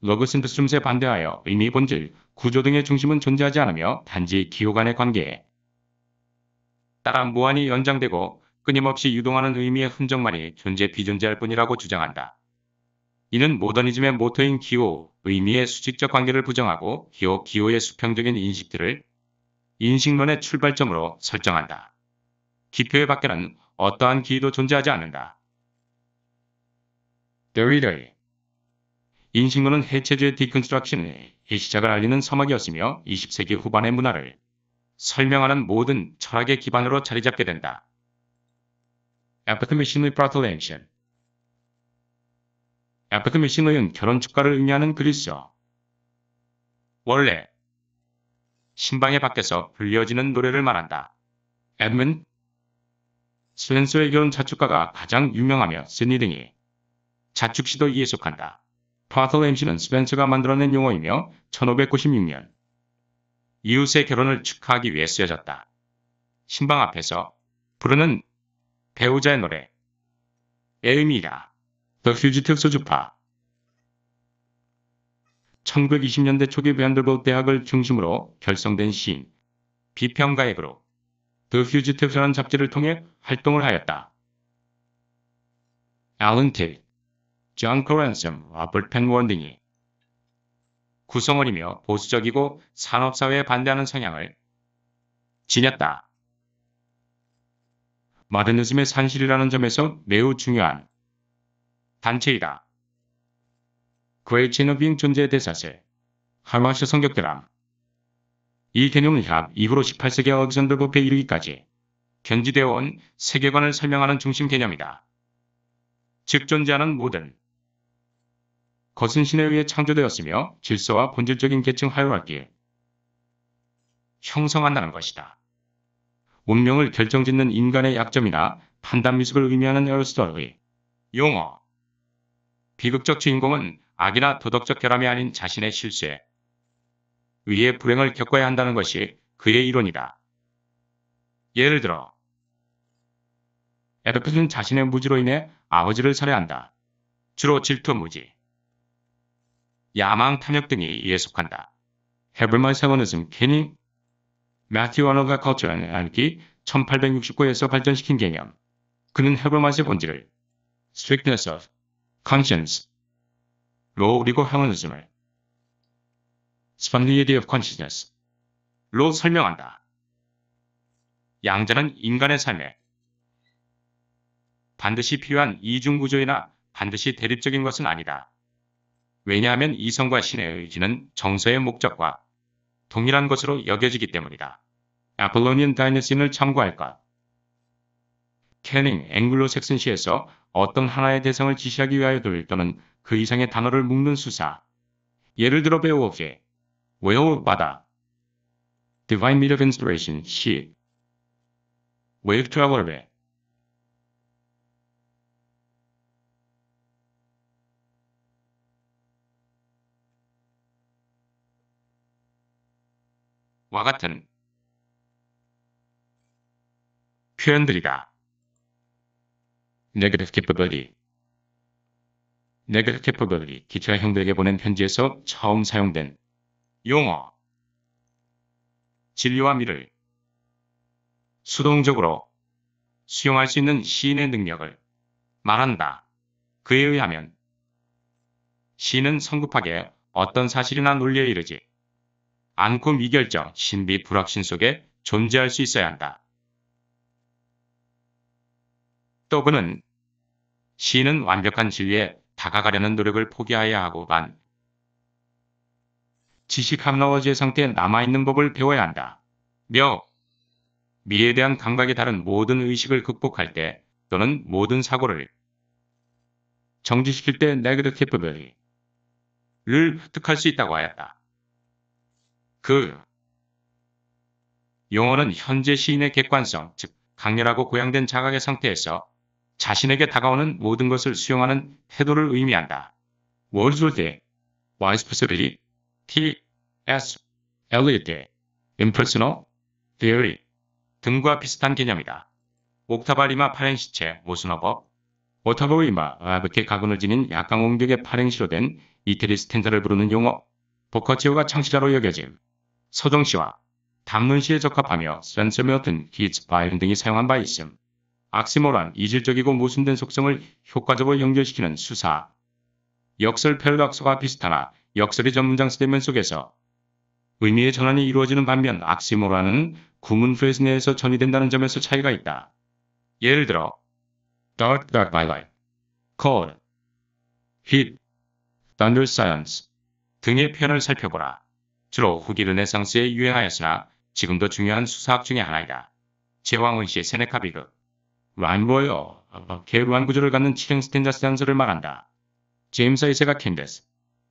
러그신드스름스에 반대하여 의미 본질, 구조 등의 중심은 존재하지 않으며 단지 기호 간의 관계에 따라 무한히 연장되고 끊임없이 유동하는 의미의 흔적만이 존재 비존재할 뿐이라고 주장한다. 이는 모더니즘의 모토인 기호, 의미의 수직적 관계를 부정하고 기호의 수평적인 인식들을 인식론의 출발점으로 설정한다. 기표의 밖에는 어떠한 기도 존재하지 않는다. 데리더의 인식론은 해체주의 디컨스트럭션의 시작을 알리는 서막이었으며 20세기 후반의 문화를 설명하는 모든 철학의 기반으로 자리잡게 된다. 에피트미신의 프라톨렌션 에피트미신의는 결혼 축가를 의미하는 그리스어 원래 신방의 밖에서 불려지는 노래를 말한다. 에드문 스펜서의 결혼 자축가가 가장 유명하며 시드니 등이 자축시도 이에 속한다. 파털 MC는 스펜서가 만들어낸 용어이며 1596년 이웃의 결혼을 축하하기 위해 쓰여졌다. 신방 앞에서 부르는 배우자의 노래의 의미이다. 더 퓨지티브 소주파 1920년대 초기 밴더버그 대학을 중심으로 결성된 시인, 비평가의 그룹 더 퓨지티브라는 잡지를 통해 활동을 하였다. 앨런 틸, 존 코랜섬, 로버트 펜원 등이 구성원이며 보수적이고 산업사회에 반대하는 성향을 지녔다. 모더니즘의 산실이라는 점에서 매우 중요한 단체이다. 그의 진업인 존재의 대사슬, 하마시 성격대람. 이 개념은 약 이후로 18세기 알렉산더 포페에 이르기까지 견지되어 온 세계관을 설명하는 중심 개념이다. 즉 존재하는 모든 것은 신에 의해 창조되었으며 질서와 본질적인 계층 하이라르키를 형성한다는 것이다. 운명을 결정짓는 인간의 약점이나 판단 미숙을 의미하는 에리스토텔의 용어. 비극적 주인공은 악이나 도덕적 결함이 아닌 자신의 실수에 의해 불행을 겪어야 한다는 것이 그의 이론이다. 예를 들어 에디푸스는 자신의 무지로 인해 아버지를 살해한다. 주로 질투, 무지, 야망, 탐욕 등이 이에 속한다. 헤블만 세거니즘 캐닝 매튜 어너가 커처라는 알기 1869에서 발전시킨 개념. 그는 헤블만의 본질을 strictness of conscience 로 그리고 헤머니즘을 spontaneity of consciousness 로 설명한다. 양자는 인간의 삶에 반드시 필요한 이중구조이나 반드시 대립적인 것은 아니다. 왜냐하면 이성과 신의 의지는 정서의 목적과 동일한 것으로 여겨지기 때문이다. 아폴로니안 다이너스인을 참고할 것. 캐닝 앵글로색슨시에서 어떤 하나의 대상을 지시하기 위하여 돌 또는 그 이상의 단어를 묶는 수사. 예를 들어 베오워프의 웨어 바다, Divine Meat of Inspiration, 시, 웨이브 트라버의 와 같은 표현들이다. Negative capability. Negative capability, 기체가 형들에게 보낸 편지에서 처음 사용된 용어. 진리와 미를 수동적으로 수용할 수 있는 시인의 능력을 말한다. 그에 의하면 시인은 성급하게 어떤 사실이나 논리에 이르지 않고 미결정, 신비, 불확신 속에 존재할 수 있어야 한다. 또 그는 시인은 완벽한 진리에 다가가려는 노력을 포기해야 하고 지식 함나워지의 상태에 남아있는 법을 배워야 한다. 미에 대한 감각이 다른 모든 의식을 극복할 때 또는 모든 사고를 정지시킬 때 네거티브 캐퍼블리티를 획득할 수 있다고 하였다. 그 용어는 현재 시인의 객관성, 즉 강렬하고 고양된 자각의 상태에서 자신에게 다가오는 모든 것을 수용하는 태도를 의미한다. 월즈워드의 Wise Possibility, T.S. 엘리엇의 Impersonal Theory 등과 비슷한 개념이다. 옥타바 리마 파랭시체 모순어법, 오타바 리마 아브케 가군을 지닌 약강 옹벽의 파랭시로 된 이태리 스탠자를 부르는 용어, 보커치오가 창시자로 여겨짐, 서정시와 담론시에 적합하며 스펜서 밀턴, 기츠, 바이런 등이 사용한 바 있음. 악시모란, 이질적이고 모순된 속성을 효과적으로 연결시키는 수사. 역설 패러독스와 비슷하나 역설이 전문장 스테이먼 속에서 의미의 전환이 이루어지는 반면 악시모란은 구문 프레즈 내에서 전이된다는 점에서 차이가 있다. 예를 들어 dark, dark by light, cold, heat, thunder silence 등의 표현을 살펴보라. 주로 후기 르네상스에 유행하였으나 지금도 중요한 수사학 중의 하나이다. 제왕원시 세네카 비극, 라임로여, 개루한 구조를 갖는 칠행 스탠자스 단서를 말한다. 제임스 아이세가 캔데스,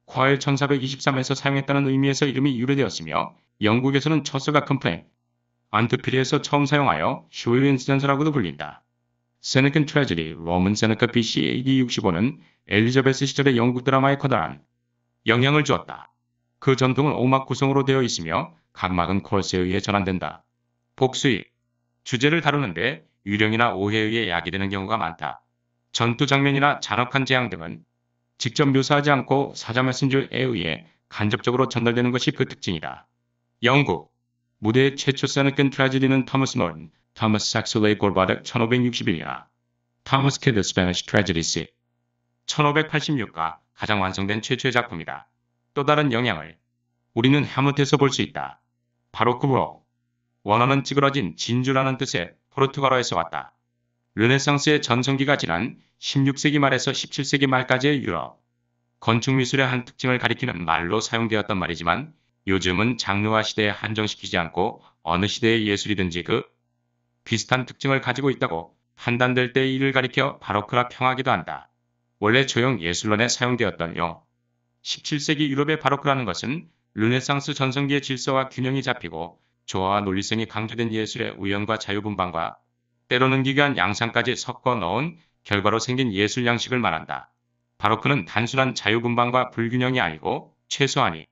콰일 1423에서 사용했다는 의미에서 이름이 유래되었으며 영국에서는 처서가 컴플레인, 안트피리에서 처음 사용하여 슈일린스 단서라고도 불린다. 세네can 트래저디, 로먼 세네카 BC AD 65는 엘리자베스 시절의 영국 드라마에 커다란 영향을 주었다. 그 전통은 오막 구성으로 되어 있으며 각막은 코러스에 의해 전환된다. 복수의 주제를 다루는데 유령이나 오해에 의해 야기되는 경우가 많다. 전투 장면이나 잔혹한 재앙 등은 직접 묘사하지 않고 사자 메신저에 의해 간접적으로 전달되는 것이 그 특징이다. 영국 무대의 최초 세네can 트래저디는 토머스 노런, 토머스 삭슬레이 골바르 1561년, 토머스 캐드 스페니쉬 트래저디스 1586가 가장 완성된 최초의 작품이다. 또 다른 영향을 우리는 하뭇에서 볼 수 있다. 바로 그로 원어는 찌그러진 진주라는 뜻의 포르투갈어에서 왔다. 르네상스의 전성기가 지난 16세기 말에서 17세기 말까지의 유럽 건축미술의 한 특징을 가리키는 말로 사용되었던 말이지만 요즘은 장르와 시대에 한정시키지 않고 어느 시대의 예술이든지 그 비슷한 특징을 가지고 있다고 판단될 때의 이를 가리켜 바로크라 평하기도 한다. 원래 조형 예술론에 사용되었던 용 17세기 유럽의 바로크라는 것은 르네상스 전성기의 질서와 균형이 잡히고 조화와 논리성이 강조된 예술의 우연과 자유분방과 때로는 기괴한 양상까지 섞어 넣은 결과로 생긴 예술 양식을 말한다. 바로크는 단순한 자유분방과 불균형이 아니고 최소한이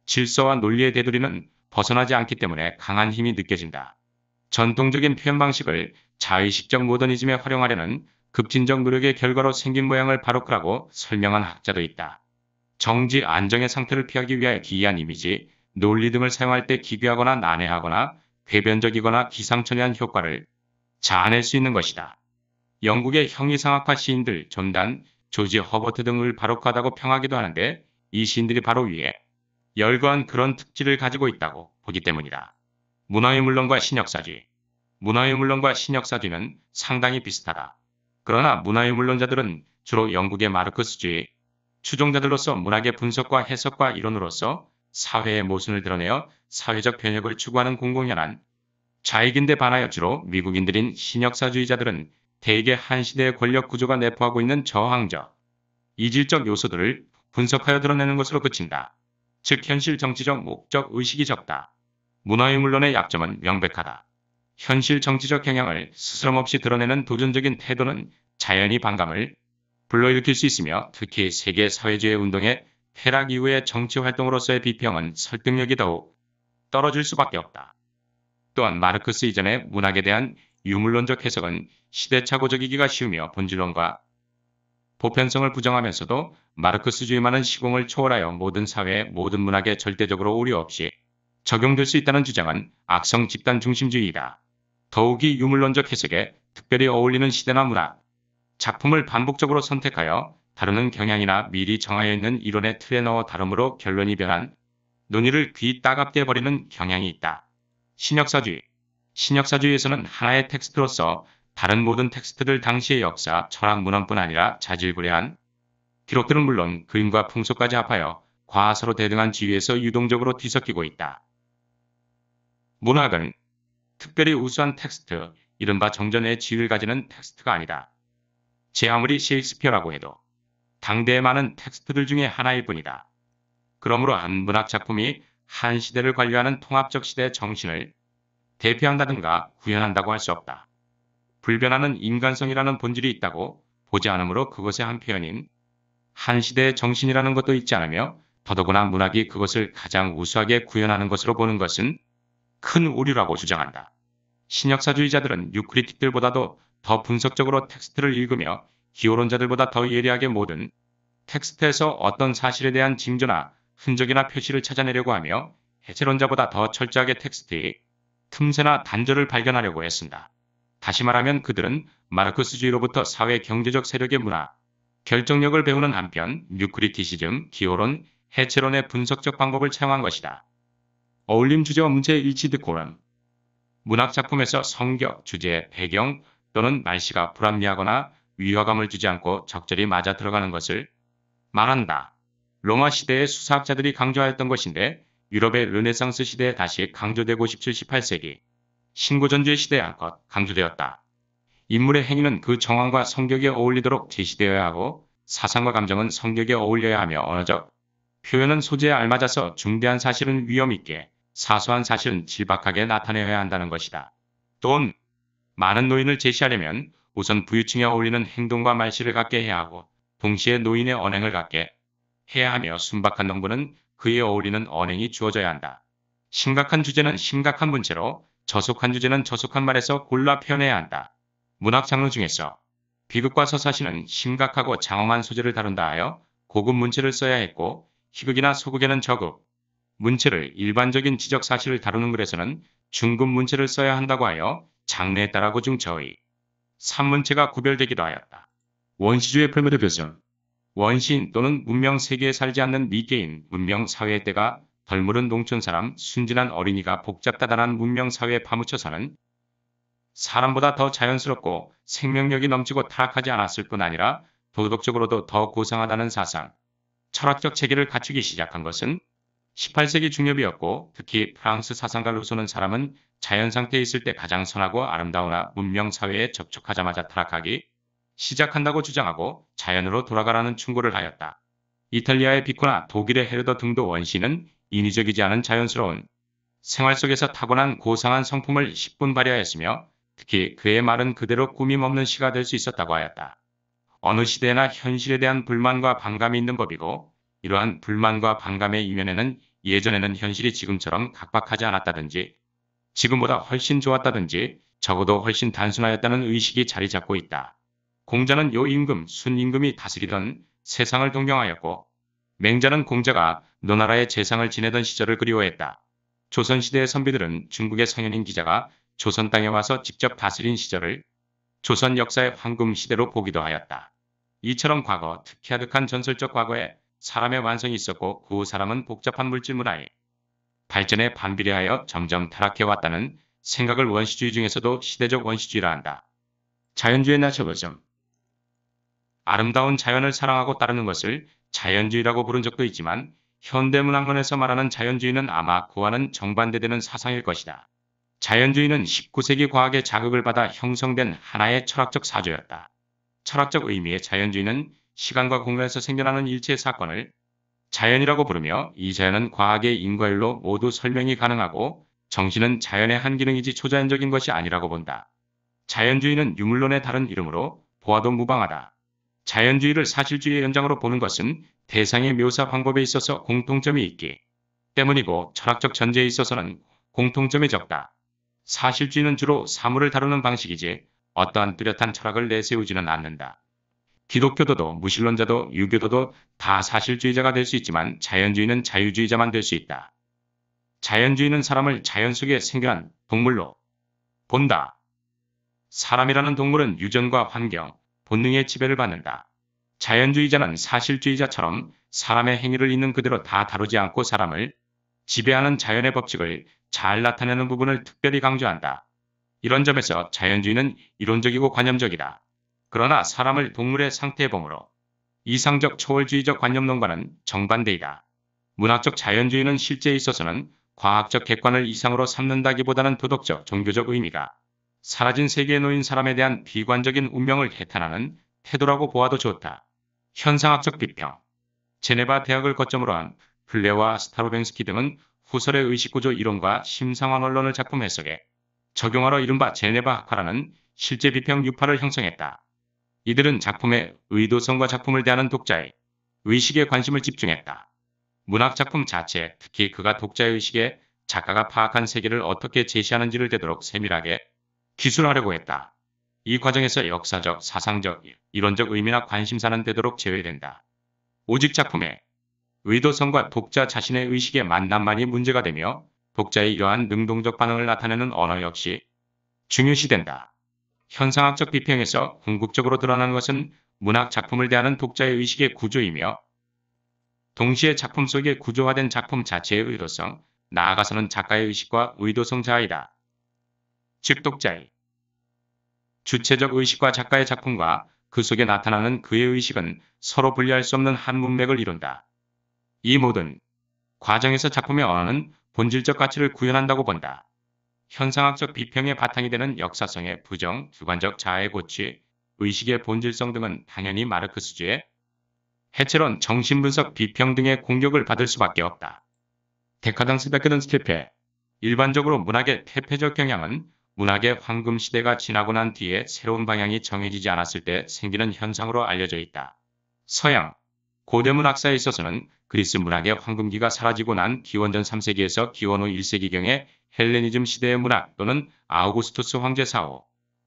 질서와 논리의 테두리는 벗어나지 않기 때문에 강한 힘이 느껴진다. 전통적인 표현 방식을 자의식적 모더니즘에 활용하려는 급진적 노력의 결과로 생긴 모양을 바로크라고 설명한 학자도 있다. 정지 안정의 상태를 피하기 위하여 기이한 이미지, 논리 등을 사용할 때 기괴하거나 난해하거나 궤변적이거나 기상천외한 효과를 자아낼 수 있는 것이다. 영국의 형이상학파 시인들 존 단, 조지 허버트 등을 바로크하다고 평하기도 하는데 이 시인들이 바로 위에 열거한 그런 특질을 가지고 있다고 보기 때문이다. 문화의 물론과 신역사주의. 문화의 물론과 신역사주는 상당히 비슷하다. 그러나 문화의 물론자들은 주로 영국의 마르크스주의 추종자들로서 문학의 분석과 해석과 이론으로서 사회의 모순을 드러내어 사회적 변혁을 추구하는 공공연한 좌익인데 반하여 주로 미국인들인 신역사주의자들은 대개 한 시대의 권력 구조가 내포하고 있는 저항적, 이질적 요소들을 분석하여 드러내는 것으로 그친다. 즉 현실 정치적 목적 의식이 적다. 문화의 물론의 약점은 명백하다. 현실 정치적 경향을 스스럼없이 드러내는 도전적인 태도는 자연히 반감을 불러일으킬 수 있으며 특히 세계 사회주의 운동의 쾌락 이후의 정치 활동으로서의 비평은 설득력이 더욱 떨어질 수밖에 없다. 또한 마르크스 이전의 문학에 대한 유물론적 해석은 시대착오적이기가 쉬우며 본질론과 보편성을 부정하면서도 마르크스주의만은 시공을 초월하여 모든 사회, 모든 문학에 절대적으로 오류 없이 적용될 수 있다는 주장은 악성 집단 중심주의이다. 더욱이 유물론적 해석에 특별히 어울리는 시대나 문학, 작품을 반복적으로 선택하여 다루는 경향이나 미리 정하여 있는 이론의 틀에 넣어 다름으로 결론이 변한 논의를 귀 따갑게 해버리는 경향이 있다. 신역사주의. 신역사주의에서는 하나의 텍스트로서 다른 모든 텍스트들 당시의 역사, 철학, 문헌뿐 아니라 자질구레한 기록들은 물론 그림과 풍속까지 합하여 과서로 대등한 지위에서 유동적으로 뒤섞이고 있다. 문학은 특별히 우수한 텍스트, 이른바 정전의 지위를 가지는 텍스트가 아니다. 제 아무리 셰익스피어라고 해도 당대의 많은 텍스트들 중에 하나일 뿐이다. 그러므로 한 문학 작품이 한 시대를 관료하는 통합적 시대의 정신을 대표한다든가 구현한다고 할 수 없다. 불변하는 인간성이라는 본질이 있다고 보지 않으므로 그것의 한 표현인 한 시대의 정신이라는 것도 있지 않으며 더더구나 문학이 그것을 가장 우수하게 구현하는 것으로 보는 것은 큰 오류라고 주장한다. 신역사주의자들은 유크리틱들보다도 더 분석적으로 텍스트를 읽으며 기호론자들보다 더 예리하게 모든 텍스트에서 어떤 사실에 대한 징조나 흔적이나 표시를 찾아내려고 하며 해체론자보다 더 철저하게 텍스트의 틈새나 단절을 발견하려고 했습니다. 다시 말하면 그들은 마르크스주의로부터 사회 경제적 세력의 문화, 결정력을 배우는 한편 뉴크리티시즘, 기호론, 해체론의 분석적 방법을 차용한 것이다. 어울림 주제와 문체의 일치 득고름. 문학 작품에서 성격, 주제, 배경 또는 말씨가 불합리하거나 위화감을 주지 않고 적절히 맞아 들어가는 것을 말한다. 로마 시대의 수사학자들이 강조하였던 것인데 유럽의 르네상스 시대에 다시 강조되고 17, 18세기 신고전주의 시대에 한껏 강조되었다. 인물의 행위는 그 정황과 성격에 어울리도록 제시되어야 하고 사상과 감정은 성격에 어울려야 하며 언어적 표현은 소재에 알맞아서 중대한 사실은 위험 있게 사소한 사실은 질박하게 나타내야 한다는 것이다. 돈, 많은 노인을 제시하려면 우선 부유층에 어울리는 행동과 말씨를 갖게 해야 하고 동시에 노인의 언행을 갖게 해야 하며 순박한 농부는 그에 어울리는 언행이 주어져야 한다. 심각한 주제는 심각한 문체로 저속한 주제는 저속한 말에서 골라 표현해야 한다. 문학 장르 중에서 비극과 서사시는 심각하고 장엄한 소재를 다룬다 하여 고급 문체를 써야 했고 희극이나 소극에는 저급 문체를 일반적인 지적 사실을 다루는 글에서는 중급 문체를 써야 한다고 하여 장르에 따라 고중저의 산문체가 구별되기도 하였다. 원시주의 풀무드 표준 원시인 또는 문명 세계에 살지 않는 미개인 문명 사회의 때가 덜 물은 농촌 사람 순진한 어린이가 복잡다단한 문명 사회에 파묻혀 사는 사람보다 더 자연스럽고 생명력이 넘치고 타락하지 않았을 뿐 아니라 도덕적으로도 더 고상하다는 사상, 철학적 체계를 갖추기 시작한 것은 18세기 중엽이었고 특히 프랑스 사상가 루소는 사람은 자연 상태에 있을 때 가장 선하고 아름다우나 문명 사회에 접촉하자마자 타락하기 시작한다고 주장하고 자연으로 돌아가라는 충고를 하였다. 이탈리아의 비코나 독일의 헤르더 등도 원시는 인위적이지 않은 자연스러운 생활 속에서 타고난 고상한 성품을 10분 발휘하였으며 특히 그의 말은 그대로 꾸밈 없는 시가 될 수 있었다고 하였다. 어느 시대나 현실에 대한 불만과 반감이 있는 법이고 이러한 불만과 반감의 이면에는 예전에는 현실이 지금처럼 각박하지 않았다든지 지금보다 훨씬 좋았다든지 적어도 훨씬 단순하였다는 의식이 자리 잡고 있다. 공자는 요임금, 순임금이 다스리던 세상을 동경하였고 맹자는 공자가 노나라의 재상을 지내던 시절을 그리워했다. 조선시대의 선비들은 중국의 성현인 기자가 조선 땅에 와서 직접 다스린 시절을 조선 역사의 황금시대로 보기도 하였다. 이처럼 과거, 특히 아득한 전설적 과거에 사람의 완성이 있었고 그 사람은 복잡한 물질 문화의 발전에 반비례하여 점점 타락해왔다는 생각을 원시주의 중에서도 시대적 원시주의라 한다. 자연주의 나셔버점 아름다운 자연을 사랑하고 따르는 것을 자연주의라고 부른 적도 있지만 현대문학론에서 말하는 자연주의는 아마 그와는 정반대되는 사상일 것이다. 자연주의는 19세기 과학의 자극을 받아 형성된 하나의 철학적 사조였다. 철학적 의미의 자연주의는 시간과 공간에서 생겨나는 일체의 사건을 자연이라고 부르며 이 자연은 과학의 인과율로 모두 설명이 가능하고 정신은 자연의 한 기능이지 초자연적인 것이 아니라고 본다. 자연주의는 유물론의 다른 이름으로 보아도 무방하다. 자연주의를 사실주의의 연장으로 보는 것은 대상의 묘사 방법에 있어서 공통점이 있기 때문이고 철학적 전제에 있어서는 공통점이 적다. 사실주의는 주로 사물을 다루는 방식이지 어떠한 뚜렷한 철학을 내세우지는 않는다. 기독교도도 무신론자도 유교도도 다 사실주의자가 될 수 있지만 자연주의는 자유주의자만 될 수 있다. 자연주의는 사람을 자연 속에 생겨난 동물로 본다. 사람이라는 동물은 유전과 환경, 본능의 지배를 받는다. 자연주의자는 사실주의자처럼 사람의 행위를 있는 그대로 다 다루지 않고 사람을 지배하는 자연의 법칙을 잘 나타내는 부분을 특별히 강조한다. 이런 점에서 자연주의는 이론적이고 관념적이다. 그러나 사람을 동물의 상태에 보므로 이상적 초월주의적 관념론과는 정반대이다. 문학적 자연주의는 실제에 있어서는 과학적 객관을 이상으로 삼는다기보다는 도덕적, 종교적 의미가 사라진 세계에 놓인 사람에 대한 비관적인 운명을 해탄하는 태도라고 보아도 좋다. 현상학적 비평 제네바 대학을 거점으로 한 플레와 스타로벤스키 등은 후설의 의식구조 이론과 심상황 언론을 작품 해석에 적용하러 이른바 제네바 학파라는 실제 비평 유파를 형성했다. 이들은 작품의 의도성과 작품을 대하는 독자의 의식에 관심을 집중했다. 문학 작품 자체, 특히 그가 독자의 의식에 작가가 파악한 세계를 어떻게 제시하는지를 되도록 세밀하게 기술하려고 했다. 이 과정에서 역사적, 사상적, 이론적 의미나 관심사는 되도록 제외된다. 오직 작품의 의도성과 독자 자신의 의식의 만남만이 문제가 되며 독자의 이러한 능동적 반응을 나타내는 언어 역시 중요시된다. 현상학적 비평에서 궁극적으로 드러나는 것은 문학 작품을 대하는 독자의 의식의 구조이며 동시에 작품 속에 구조화된 작품 자체의 의도성, 나아가서는 작가의 의식과 의도성 자아이다. 즉 독자의 주체적 의식과 작가의 작품과 그 속에 나타나는 그의 의식은 서로 분리할 수 없는 한 문맥을 이룬다. 이 모든 과정에서 작품의 언어는 본질적 가치를 구현한다고 본다. 현상학적 비평의 바탕이 되는 역사성의 부정, 주관적 자아의 고취, 의식의 본질성 등은 당연히 마르크스주의 해체론, 정신분석 비평 등의 공격을 받을 수밖에 없다. 데카당스 베크든 스킬패 일반적으로 문학의 퇴폐적 경향은 문학의 황금 시대가 지나고 난 뒤에 새로운 방향이 정해지지 않았을 때 생기는 현상으로 알려져 있다. 서양 고대 문학사에 있어서는 그리스 문학의 황금기가 사라지고 난 기원전 3세기에서 기원 후 1세기경의 헬레니즘 시대의 문학 또는 아우구스투스 황제 사후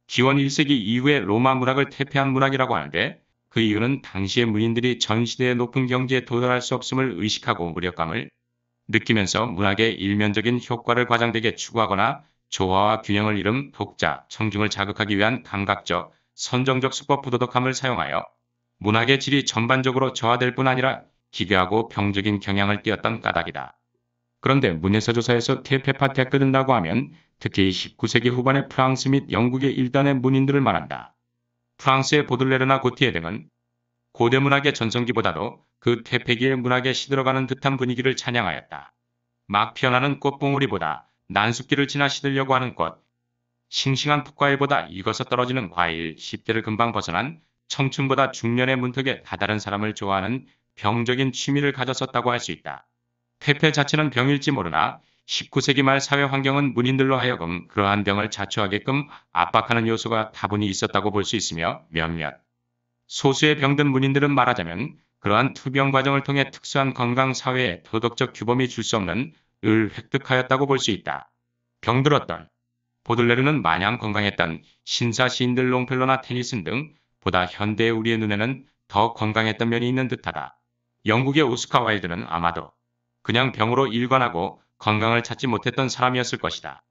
기원 1세기 이후의 로마 문학을 퇴폐한 문학이라고 하는데, 그 이유는 당시의 문인들이 전 시대의 높은 경지에 도달할 수 없음을 의식하고 무력감을 느끼면서 문학의 일면적인 효과를 과장되게 추구하거나 조화와 균형을 이룬 독자, 청중을 자극하기 위한 감각적, 선정적 수법 부도덕함을 사용하여 문학의 질이 전반적으로 저하될 뿐 아니라 기괴하고 병적인 경향을 띠었던 까닭이다. 그런데 문예서조사에서 퇴폐 파트가 끊는다고 하면 특히 19세기 후반의 프랑스 및 영국의 일단의 문인들을 말한다. 프랑스의 보들레르나 고티에 등은 고대 문학의 전성기보다도 그 퇴폐기의 문학에 시들어가는 듯한 분위기를 찬양하였다. 막 피어나는 꽃봉우리보다 난숙기를 지나 시들려고 하는 꽃, 싱싱한 풋과일보다 익어서 떨어지는 과일, 10대를 금방 벗어난 청춘보다 중년의 문턱에 다다른 사람을 좋아하는 병적인 취미를 가졌었다고 할 수 있다. 퇴폐 자체는 병일지 모르나 19세기 말 사회 환경은 문인들로 하여금 그러한 병을 자초하게끔 압박하는 요소가 다분히 있었다고 볼 수 있으며, 몇몇 소수의 병든 문인들은 말하자면 그러한 투병 과정을 통해 특수한 건강 사회에 도덕적 규범이 줄 수 없는 을 획득하였다고 볼 수 있다. 병들었던 보들레르는 마냥 건강했던 신사 시인들 롱펠로나 테니슨 등 보다 현대의 우리의 눈에는 더 건강했던 면이 있는 듯하다. 영국의 오스카 와일드는 아마도 그냥 병으로 일관하고 건강을 찾지 못했던 사람이었을 것이다.